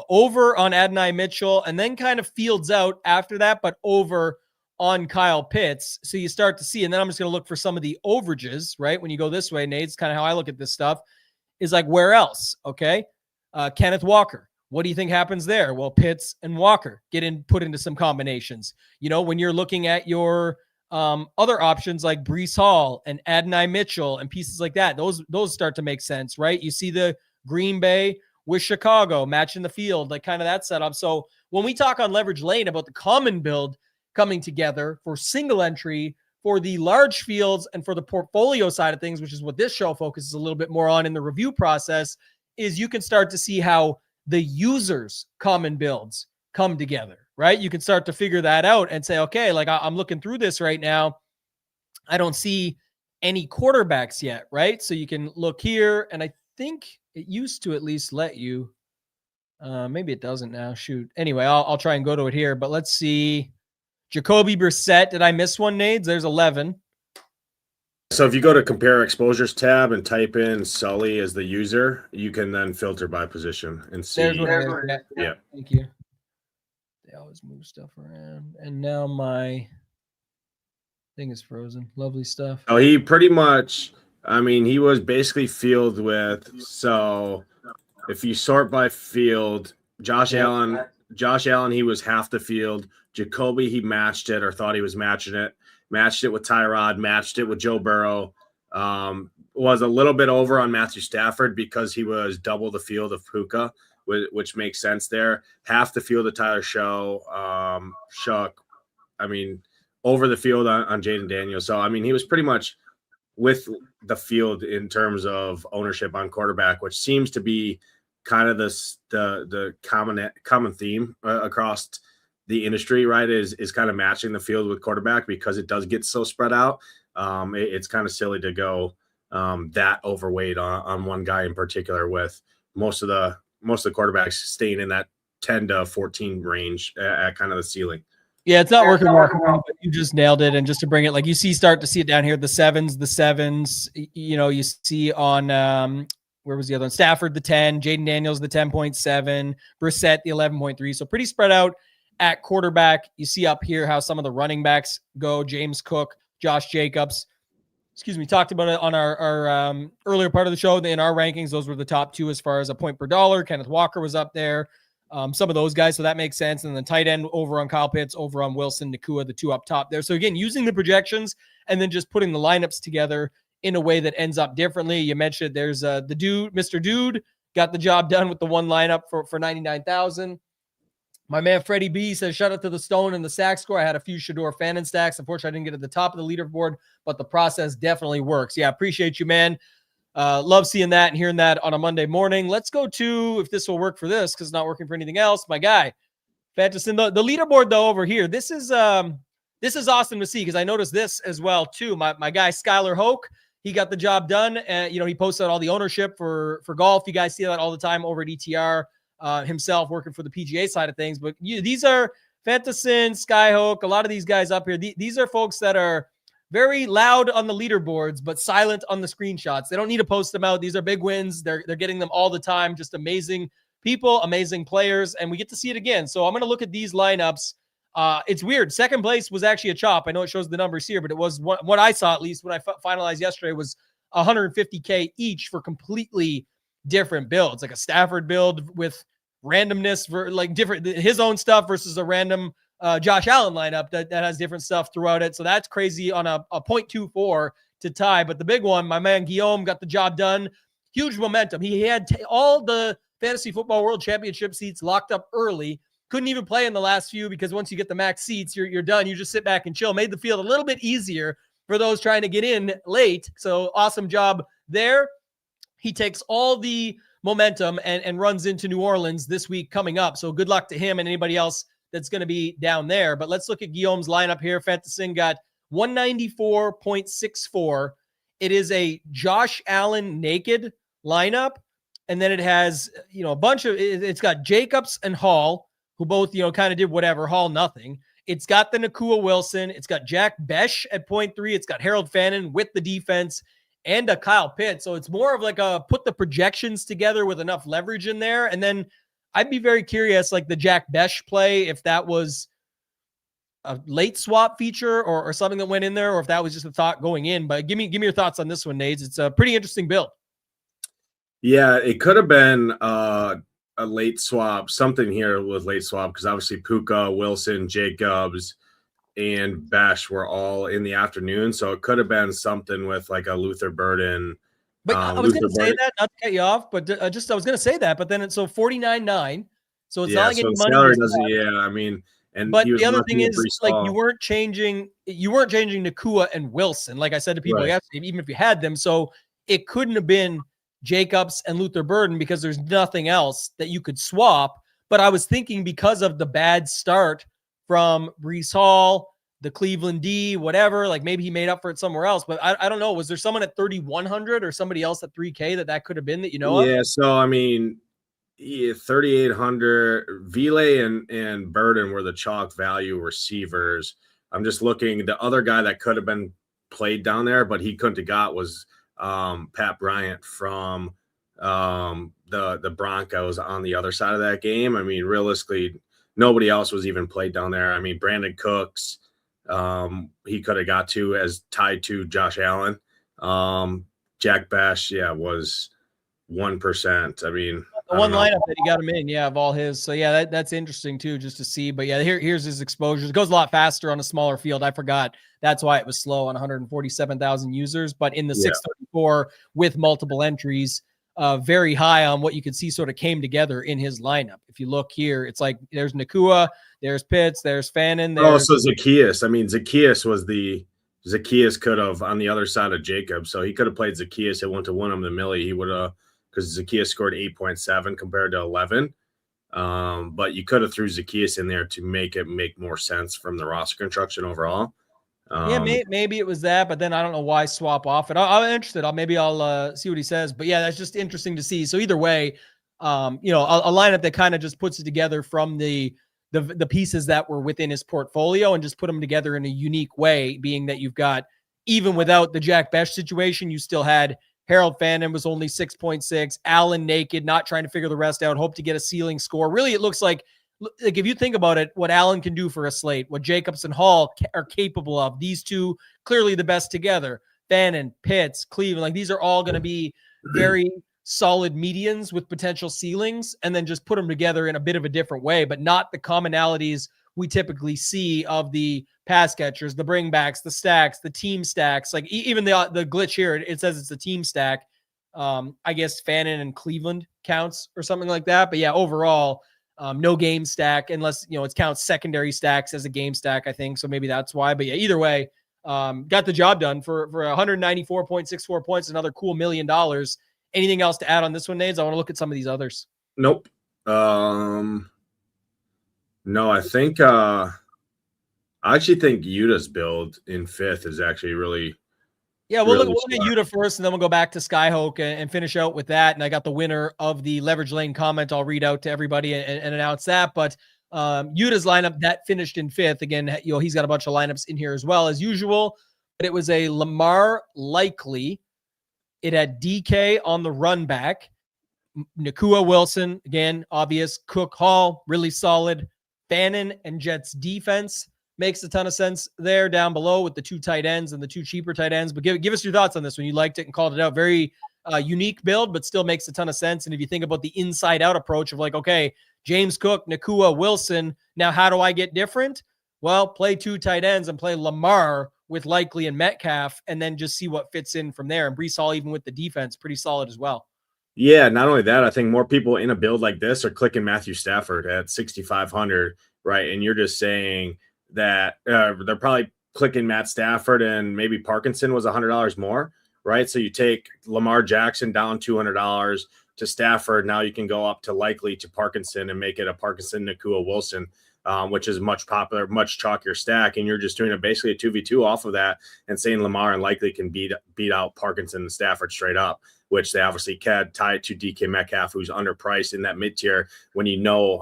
over on Adonai Mitchell, and then kind of fields out after that, but over on Kyle Pitts. So you start to see, and then I'm just going to look for some of the overages, right? When you go this way, Nate, it's kind of how I look at this stuff, is like, where else? Okay. Kenneth Walker. What do you think happens there? Well, Pitts and Walker put into some combinations. When you're looking at your other options like Breece Hall and Adonai Mitchell and pieces like that, those start to make sense, right? You see the Green Bay with Chicago matching the field, like kind of that setup. So when we talk on Leverage Lane about the common build coming together for single entry, for the large fields, and for the portfolio side of things, which is what this show focuses a little bit more on in the review process, is you can start to see how the users' common builds come together, right? You can start to figure that out and say, okay, like I'm looking through this right now. I don't see any quarterbacks yet, right? So you can look here, and I think it used to at least let you. Maybe it doesn't now. Shoot. Anyway, I'll try and go to it here, but let's see. Jacoby Brissett. Did I miss one, Nades? There's 11. So if you go to compare exposures tab and type in Sully as the user, you can then filter by position and see. Yeah. Thank you. They always move stuff around. And now my thing is frozen. Lovely stuff. Oh, he pretty much, he was basically field with, so if you sort by field, Josh Allen, he was half the field. Jacoby, he matched it or thought he was matching it. Matched it with Tyrod, matched it with Joe Burrow, was a little bit over on Matthew Stafford because he was double the field of Puka, which makes sense there. Half the field of Tyler Shook, over the field on Jaden Daniels. So, he was pretty much with the field in terms of ownership on quarterback, which seems to be kind of the common theme across the industry, right, is kind of matching the field with quarterback because it does get so spread out. It's kind of silly to go that overweight on one guy in particular, with most of the quarterbacks staying in that 10 to 14 range at kind of the ceiling. Yeah, it's not working well, but you just nailed it. And just to bring it, like start to see it down here, the sevens, you see on where was the other one? Stafford, the 10, Jaden Daniels, the 10.7, Brissett, the 11.3. So pretty spread out at quarterback. You see up here how some of the running backs go. James Cook, Josh Jacobs. Talked about it on our earlier part of the show. In our rankings, those were the top two as far as a point per dollar. Kenneth Walker was up there. Some of those guys, so that makes sense. And then tight end over on Kyle Pitts, over on Wilson, Nakua, the two up top there. So again, using the projections and then just putting the lineups together in a way that ends up differently. You mentioned there's the dude, Mr. Dude, got the job done with the one lineup for 99,000. My man Freddie B says, shout out to the Stone and the sack score. I had a few Shador Fannin stacks. Unfortunately, I didn't get at the top of the leaderboard, but the process definitely works. Yeah, appreciate you, man. Love seeing that and hearing that on a Monday morning. Let's go to, if this will work for this, because it's not working for anything else, my guy, Fantassin. The leaderboard, though, over here, this is awesome to see because I noticed this as well, too. My guy, Skylar Hoke, he got the job done. He posted all the ownership for golf. You guys see that all the time over at ETR. Himself working for the PGA side of things. But these are Fantassin, Skyhook, a lot of these guys up here. These are folks that are very loud on the leaderboards, but silent on the screenshots. They don't need to post them out. These are big wins. They're getting them all the time. Just amazing people, amazing players, and we get to see it again. So I'm going to look at these lineups. It's weird. Second place was actually a chop. I know it shows the numbers here, but it was what I saw, at least when I finalized yesterday, was 150K each for completely different builds, like a Stafford build with randomness, like different, his own stuff versus a random Josh Allen lineup that has different stuff throughout it. So that's crazy on a 0.24 to tie. But the big one, my man Guillaume got the job done. Huge momentum. He had all the Fantasy Football World Championship seats locked up early. Couldn't even play in the last few because once you get the max seats, you're done. You just sit back and chill. Made the field a little bit easier for those trying to get in late. So awesome job there. He takes all the momentum and runs into New Orleans this week coming up. So good luck to him and anybody else that's going to be down there. But let's look at Guillaume's lineup here. Fantassin got 194.64. It is a Josh Allen naked lineup. And then it has, a bunch of, it's got Jacobs and Hall, who both, kind of did whatever. Hall, nothing. It's got the Nakua Wilson. It's got Jack Besh at 0.3. It's got Harold Fannin with the defense and a Kyle Pitts. So it's more of like a put the projections together with enough leverage in there. And then I'd be very curious, like the Jack Besh play, if that was a late swap feature or something that went in there, or if that was just a thought going in. But give me your thoughts on this one, Nades. It's a pretty interesting build. Yeah, it could have been a late swap, something here with late swap, because obviously Puka, Wilson, Jacobs, and Besh were all in the afternoon. So it could have been something with like a Luther Burden. But I was going to say that, not to cut you off, but I was going to say that, but then it's so 49.9. So it's not like any money. Salary doesn't, but the other thing is, like, you weren't changing Nakua and Wilson, like I said to people yesterday, even if you had them. So it couldn't have been Jacobs and Luther Burden because there's nothing else that you could swap. But I was thinking because of the bad start from Breece Hall, the Cleveland D, whatever, like maybe he made up for it somewhere else. But I don't know. Was there someone at 3,100 or somebody else at 3K that could have been that of? Yeah, so 3,800, Vile and Burden were the chalk value receivers. I'm just looking. The other guy that could have been played down there, but he couldn't have got was Pat Bryant from the Broncos on the other side of that game. Realistically, nobody else was even played down there. Brandon Cooks, he could have got to as tied to Josh Allen. Jack Bash, was 1%. The one lineup that he got him in, of all his. So that's interesting too, just to see. But here's his exposures. It goes a lot faster on a smaller field. I forgot. That's why it was slow on 147,000 users. But in the 634 with multiple entries, very high on what you could see sort of came together in his lineup. If you look here, it's like there's Nakua, there's Pitts, there's Fannin. So Zacchaeus. Zacchaeus could have on the other side of Jacob. So he could have played Zacchaeus. It went to win him the Millie. He would have, because Zacchaeus scored 8.7 compared to 11. But you could have threw Zacchaeus in there to make it make more sense from the roster construction overall. Maybe it was that, but then I don't know why swap off it. I'm interested. I'll see what he says. But that's just interesting to see. So either way, a lineup that kind of just puts it together from the pieces that were within his portfolio and just put them together in a unique way, being that you've got, even without the Jack Besh situation, you still had Harold Fannin was only 6.6, Allen naked, not trying to figure the rest out, hope to get a ceiling score. Really, it looks like if you think about it, what Allen can do for a slate, what Jacobs and Hall are capable of, these two clearly the best together. Fannin, Pitts, Cleveland, like these are all going to be very solid medians with potential ceilings, and then just put them together in a bit of a different way, but not the commonalities we typically see of the pass catchers, the bringbacks, the stacks, the team stacks. Like even the glitch here, it says it's a team stack. I guess Fannin and Cleveland counts or something like that. But overall, no game stack unless, it counts secondary stacks as a game stack, I think. So maybe that's why. But either way, got the job done for 194.64 points, another cool $1 million. Anything else to add on this one, Nades? I want to look at some of these others. Nope. No, I think I actually think Utah's build in 5th is actually really. Yeah, we'll look at Utah first, and then we'll go back to Skyhook and finish out with that. And I got the winner of the Leverage Lane comment. I'll read out to everybody and announce that. But Utah's lineup that finished in 5th. Again, he's got a bunch of lineups in here as well as usual. But it was a Lamar likely. It had DK on the run back. Nakua, Wilson, again, obvious. Cook, Hall, really solid. Bannon and Jets defense makes a ton of sense there down below with the 2 tight ends and the 2 cheaper tight ends. But give us your thoughts on this one. You liked it and called it out. Very unique build, but still makes a ton of sense. And if you think about the inside out approach of like, okay, James Cook, Nakua, Wilson, now how do I get different? Well, play 2 tight ends and play Lamar with Likely and Metcalf, and then just see what fits in from there. And Breece Hall, even with the defense, pretty solid as well. Yeah, not only that, I think more people in a build like this are clicking Matthew Stafford at 6,500, right? And you're just saying that they're probably clicking Matt Stafford, and maybe Parkinson was $100 more, right? So you take Lamar Jackson down $200 to Stafford. Now you can go up to Likely to Parkinson and make it a Parkinson, Nakua, Wilson, which is much popular, much chalkier stack. And you're just doing basically a 2v2 off of that and saying Lamar and Likely can beat out Parkinson and Stafford straight up, which they obviously can tie to DK Metcalf, who's underpriced in that mid tier when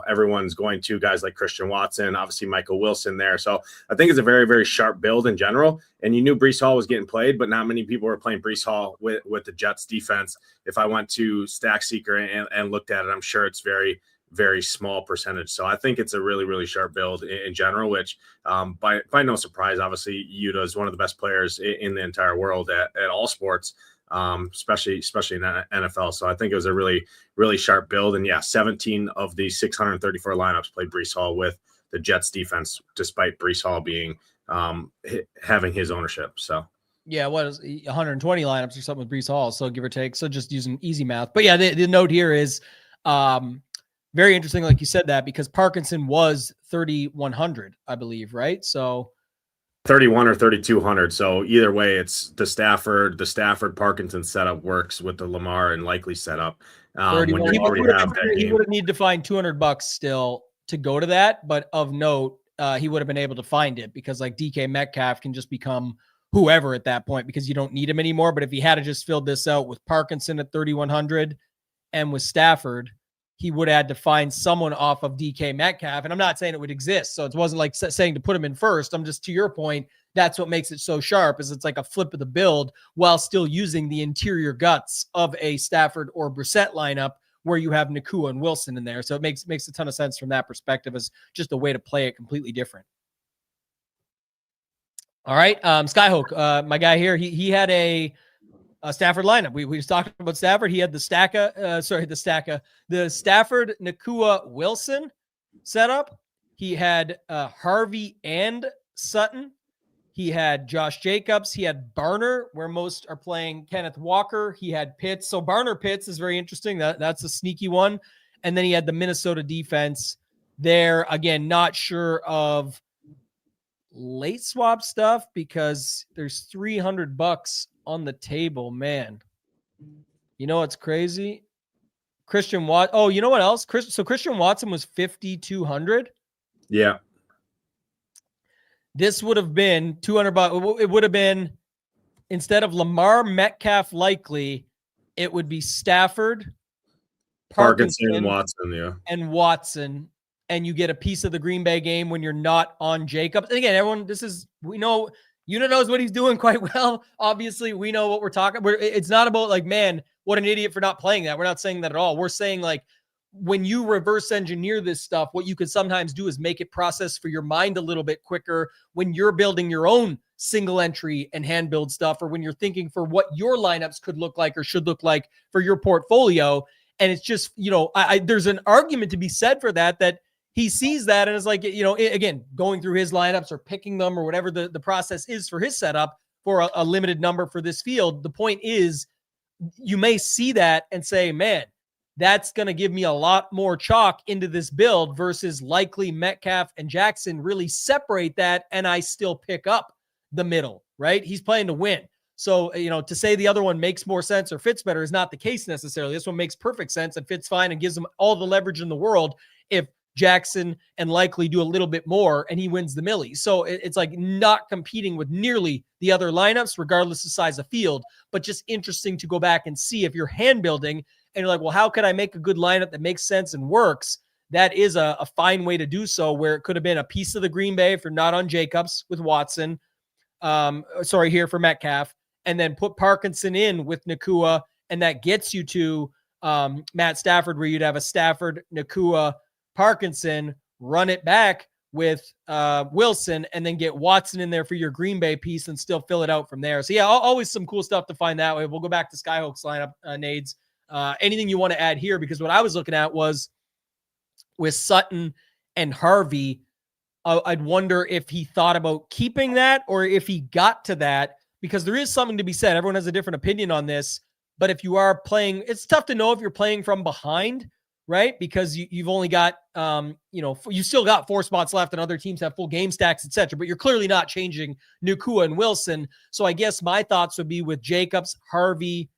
everyone's going to guys like Christian Watson, obviously Michael Wilson there. So I think it's a very, very sharp build in general. And you knew Breece Hall was getting played, but not many people were playing Breece Hall with the Jets defense. If I went to Stack Seeker and looked at it, I'm sure it's very, very small percentage. So I think it's a really, really sharp build in general, which by no surprise, obviously Yuta is one of the best players in the entire world at all sports, especially in NFL. So I think it was a really, really sharp build. And yeah, 17 of the 634 lineups played Breece Hall with the Jets defense, despite Breece Hall being having his ownership. So yeah, what is 120 lineups or something with Breece Hall? So give or take. So just using easy math. But yeah, the note here is very interesting, like you said that, because Parkinson was 3,100, I believe, right? So 31 or 3,200. So either way, it's the Stafford Parkinson setup works with the Lamar and Likely setup. When you already have that game. He would have needed to find $200 still to go to that, but of note, he would have been able to find it because like DK Metcalf can just become whoever at that point because you don't need him anymore. But if he had just filled this out with Parkinson at 3,100 and with Stafford, he would have had to find someone off of DK Metcalf. And I'm not saying it would exist. So it wasn't like saying to put him in first. I'm just, to your point, that's what makes it so sharp, is it's like a flip of the build while still using the interior guts of a Stafford or Brissett lineup where you have Nakua and Wilson in there. So it makes a ton of sense from that perspective as just a way to play it completely different. All right. Skyhook, my guy here, he had a Stafford lineup. We was talking about Stafford. He had the Stafford Nakua Wilson setup. He had Harvey and Sutton. He had Josh Jacobs. He had Barner, where most are playing Kenneth Walker. He had Pitts. So Barner Pitts is very interesting. That's a sneaky one. And then he had the Minnesota defense there. Again, not sure of late swap stuff because there's $300 on the table, man. You know what's crazy? Christian Watson. Oh, you know what else? So Christian Watson was 5,200. Yeah. This would have been $200. It would have been, instead of Lamar, Metcalf, Likely, it would be Stafford, Parkinson, and Watson. Yeah. And Watson. And you get a piece of the Green Bay game when you're not on Jacobs. And again, we know Una knows what he's doing quite well. Obviously, we know what we're talking about. It's not about like, man, what an idiot for not playing that. We're not saying that at all. We're saying like, when you reverse engineer this stuff, what you could sometimes do is make it process for your mind a little bit quicker when you're building your own single entry and hand build stuff, or when you're thinking for what your lineups could look like or should look like for your portfolio. And it's just, there's an argument to be said for that he sees that and is like, again, going through his lineups or picking them or whatever the process is for his setup for a limited number for this field. The point is, you may see that and say, man, that's going to give me a lot more chalk into this build versus Likely, Metcalf, and Jackson really separate that, and I still pick up the middle, right? He's playing to win. So, to say the other one makes more sense or fits better is not the case necessarily. This one makes perfect sense and fits fine and gives him all the leverage in the world if Jackson and Likely do a little bit more and he wins the millie. So it's like not competing with nearly the other lineups, regardless of size of field, but just interesting to go back and see if you're hand building and you're like, well, how could I make a good lineup that makes sense and works? That is a fine way to do so, where it could have been a piece of the Green Bay if you're not on Jacobs with Watson, here for Metcalf, and then put Parkinson in with Nakua, and that gets you to Matt Stafford, where you'd have a Stafford, Nakua, Parkinson, run it back with Wilson, and then get Watson in there for your Green Bay piece and still fill it out from there. So yeah, always some cool stuff to find that way. We'll go back to Skyhook's lineup, Nades. Anything you want to add here? Because what I was looking at was with Sutton and Harvey, I'd wonder if he thought about keeping that or if he got to that, because there is something to be said. Everyone has a different opinion on this, but if you are playing, it's tough to know if you're playing from behind, right? Because you've only got, you still got 4 spots left and other teams have full game stacks, etc. But you're clearly not changing Nakua and Wilson. So I guess my thoughts would be with Jacobs, Harvey,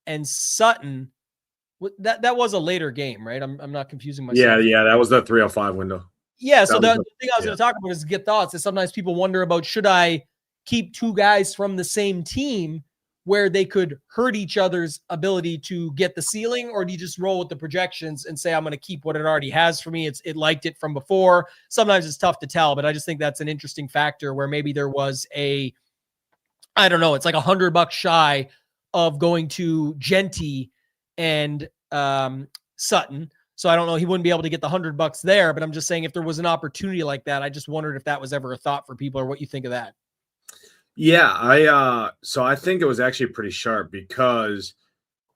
and Sutton. That was a later game, right? I'm not confusing myself. Yeah, that was the 305 window. Yeah, so the thing I was going to talk about is get thoughts. Is sometimes people wonder about, should I keep 2 guys from the same team where they could hurt each other's ability to get the ceiling, or do you just roll with the projections and say, I'm going to keep what it already has for me? It liked it from before. Sometimes it's tough to tell, but I just think that's an interesting factor where maybe there was it's like $100 shy of going to Genty and Sutton. So I don't know. He wouldn't be able to get the $100 there, but I'm just saying if there was an opportunity like that, I just wondered if that was ever a thought for people or what you think of that. Yeah, so I think it was actually pretty sharp because,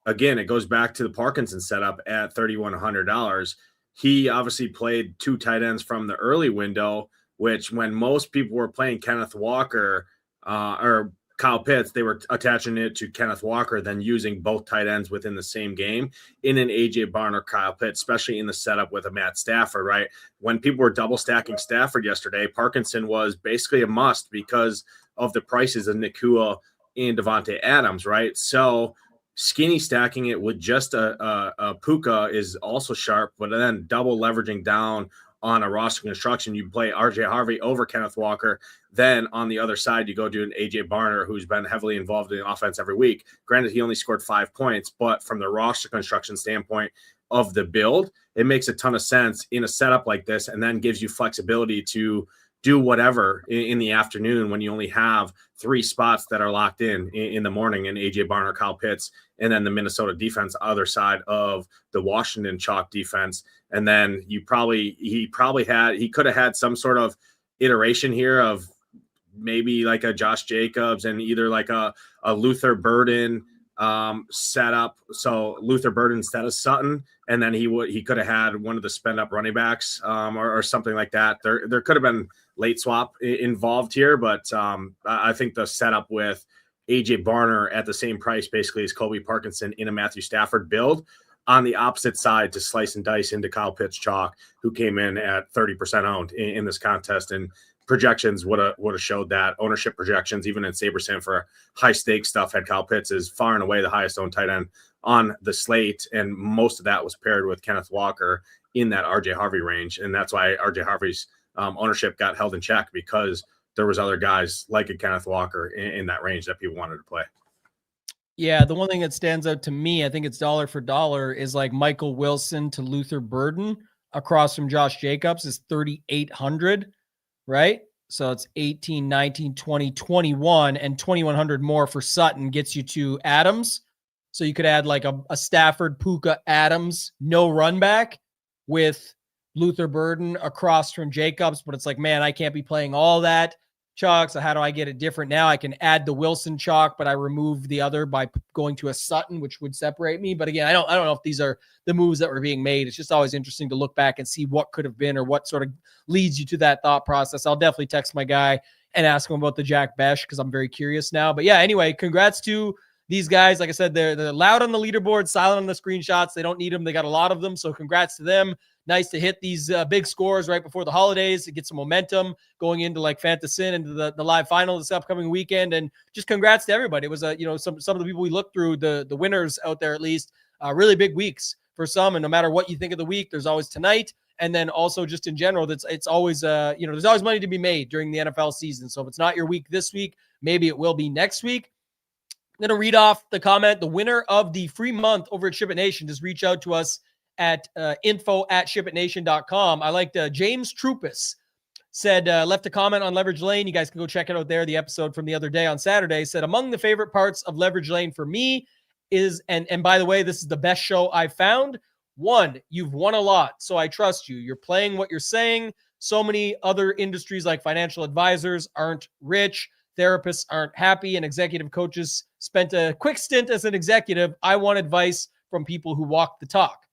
again, it goes back to the Parkinson setup at $3,100. He obviously played 2 tight ends from the early window, which when most people were playing Kenneth Walker or Kyle Pitts, they were attaching it to Kenneth Walker, then using both tight ends within the same game in an AJ Barn or Kyle Pitts, especially in the setup with a Matt Stafford, right? When people were double stacking Stafford yesterday, Parkinson was basically a must because of the prices of Nakua and Devontae Adams, right? So skinny stacking it with just a Puka is also sharp, but then double leveraging down on a roster construction, you play RJ Harvey over Kenneth Walker. Then on the other side, you go do an AJ Barner, who's been heavily involved in the offense every week. Granted, he only scored 5 points, but from the roster construction standpoint of the build, it makes a ton of sense in a setup like this, and then gives you flexibility to do whatever in the afternoon when you only have 3 spots that are locked in the morning, and AJ Barner, Kyle Pitts, and then the Minnesota defense, other side of the Washington chalk defense. And then he could have had some sort of iteration here of maybe like a Josh Jacobs and either like a Luther Burden setup. So Luther Burden instead of Sutton, and then he could have had one of the spend up running backs or something like that. There could have been late swap involved here, but I think the setup with AJ Barner at the same price basically as Colby Parkinson in a Matthew Stafford build on the opposite side to slice and dice into Kyle Pitts chalk, who came in at 30% owned in this contest, and projections would have showed that. Ownership projections, even in SaberSim for high stakes stuff, had Kyle Pitts is far and away the highest owned tight end on the slate, and most of that was paired with Kenneth Walker in that RJ Harvey range, and that's why RJ Harvey's ownership got held in check, because there was other guys like a Kenneth Walker in that range that people wanted to play. Yeah, the one thing that stands out to me, I think it's dollar for dollar, is like Michael Wilson to Luther Burden across from Josh Jacobs is 3,800, right? So it's 18, 19, 20, 21, and 2,100 more for Sutton gets you to Adams. So you could add like a Stafford, Puka, Adams, no run back with Luther Burden across from Jacobs. But it's like, man, I can't be playing all that chalk. So how do I get it different now? I can add the Wilson chalk, but I remove the other by going to a Sutton, which would separate me. But again, I don't know if these are the moves that were being made. It's just always interesting to look back and see what could have been or what sort of leads you to that thought process. I'll definitely text my guy and ask him about the Jack Besh, because I'm very curious now. But yeah, anyway, congrats to these guys. Like I said, they're loud on the leaderboard, silent on the screenshots. They don't need them. They got a lot of them. So congrats to them. Nice to hit these big scores right before the holidays to get some momentum going into like Fantassin, into the live final this upcoming weekend. And just congrats to everybody. It was some of the people we looked through, the winners out there, at least really big weeks for some. And no matter what you think of the week, there's always tonight. And then also just in general, it's always, there's always money to be made during the NFL season. So if it's not your week this week, maybe it will be next week. I'm going to read off the comment. The winner of the free month over at Ship It Nation, just reach out to us at info@shipitnation.com. I liked James Troupis said, left a comment on Leverage Lane. You guys can go check it out there. The episode from the other day on Saturday said, among the favorite parts of Leverage Lane for me is, and by the way, this is the best show I've found. One, you've won a lot, so I trust you. You're playing what you're saying. So many other industries like financial advisors aren't rich, therapists aren't happy, and executive coaches spent a quick stint as an executive. I want advice from people who walk the talk.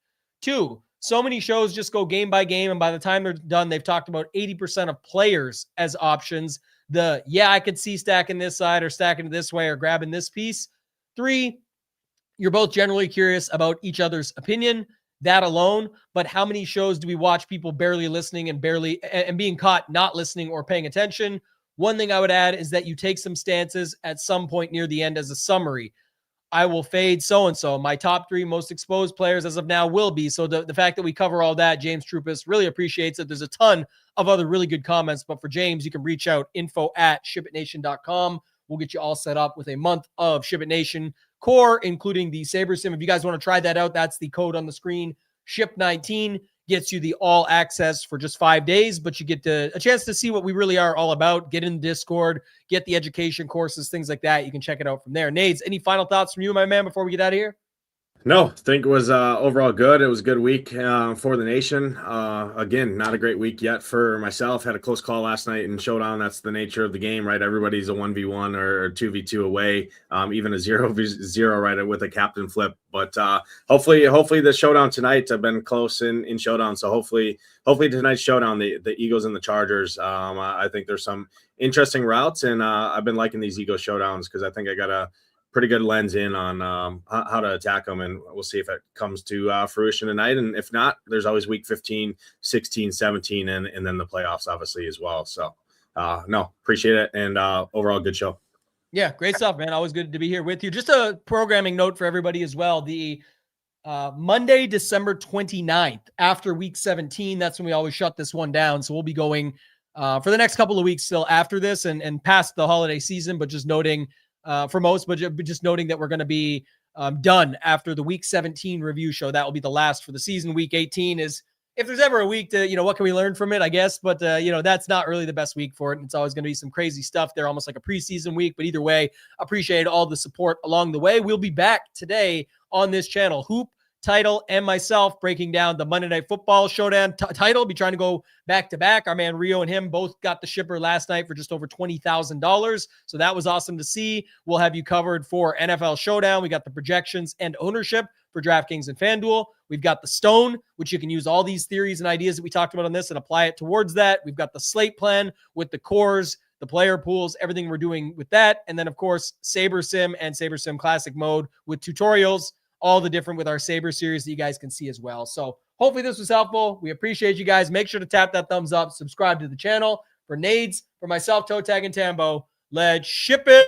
Two, so many shows just go game by game, and by the time they're done, they've talked about 80% of players as options. I could see stacking this side or stacking it this way or grabbing this piece. Three, you're both generally curious about each other's opinion. That alone, but how many shows do we watch people barely listening and being caught not listening or paying attention? One thing I would add is that you take some stances at some point near the end as a summary. I will fade so-and-so. My top 3 most exposed players as of now will be. So the fact that we cover all that, James Trupis really appreciates it. There's a ton of other really good comments, but for James, you can reach out, info@shipitnation.com. We'll get you all set up with a month of Ship It Nation core, including the Saber Sim. If you guys want to try that out, that's the code on the screen. SHIP19 gets you the all access for just 5 days, but you get a chance to see what we really are all about. Get in Discord, get the education courses, things like that. You can check it out from there. Nades, any final thoughts from you, my man, before we get out of here? No, I think it was overall good. It was a good week for the nation. Again, not a great week yet for myself. Had a close call last night in Showdown. That's the nature of the game, right? Everybody's a 1v1 or 2v2 away, even a 0v0, right, with a captain flip. But hopefully the Showdown tonight, I've been close in Showdown. So hopefully tonight's Showdown, the Eagles and the Chargers, I think there's some interesting routes. And I've been liking these Eagles Showdowns because I think I got a pretty good lens in on how to attack them, and we'll see if it comes to fruition tonight. And if not, there's always week 15, 16, 17, and then the playoffs obviously as well. So no, appreciate it, and overall good show. Yeah, great stuff, man. Always good to be here with you. Just a programming note for everybody as well. The Monday, December 29th, after week 17, that's when we always shut this one down. So we'll be going for the next couple of weeks still after this and past the holiday season, but just noting for most, but just noting that we're going to be done after the week 17 review show. That will be the last for the season. Week 18 is, if there's ever a week to, what can we learn from it, I guess, but that's not really the best week for it. It's always going to be some crazy stuff there, almost like a preseason week, but either way, appreciate all the support along the way. We'll be back today on this channel. Hoop, Title, and myself breaking down the Monday Night Football Showdown title. Be trying to go back to back. Our man Rio and him both got the shipper last night for just over $20,000. So that was awesome to see. We'll have you covered for NFL Showdown. We got the projections and ownership for DraftKings and FanDuel. We've got the Stone, which you can use all these theories and ideas that we talked about on this and apply it towards that. We've got the Slate plan with the cores, the player pools, everything we're doing with that. And then, of course, Saber Sim and Saber Sim Classic mode with tutorials, all the different with our Saber series that you guys can see as well. So hopefully this was helpful. We appreciate you guys. Make sure to tap that thumbs up, subscribe to the channel. For Nades, for myself, ToeTagginTambo, let's ship it.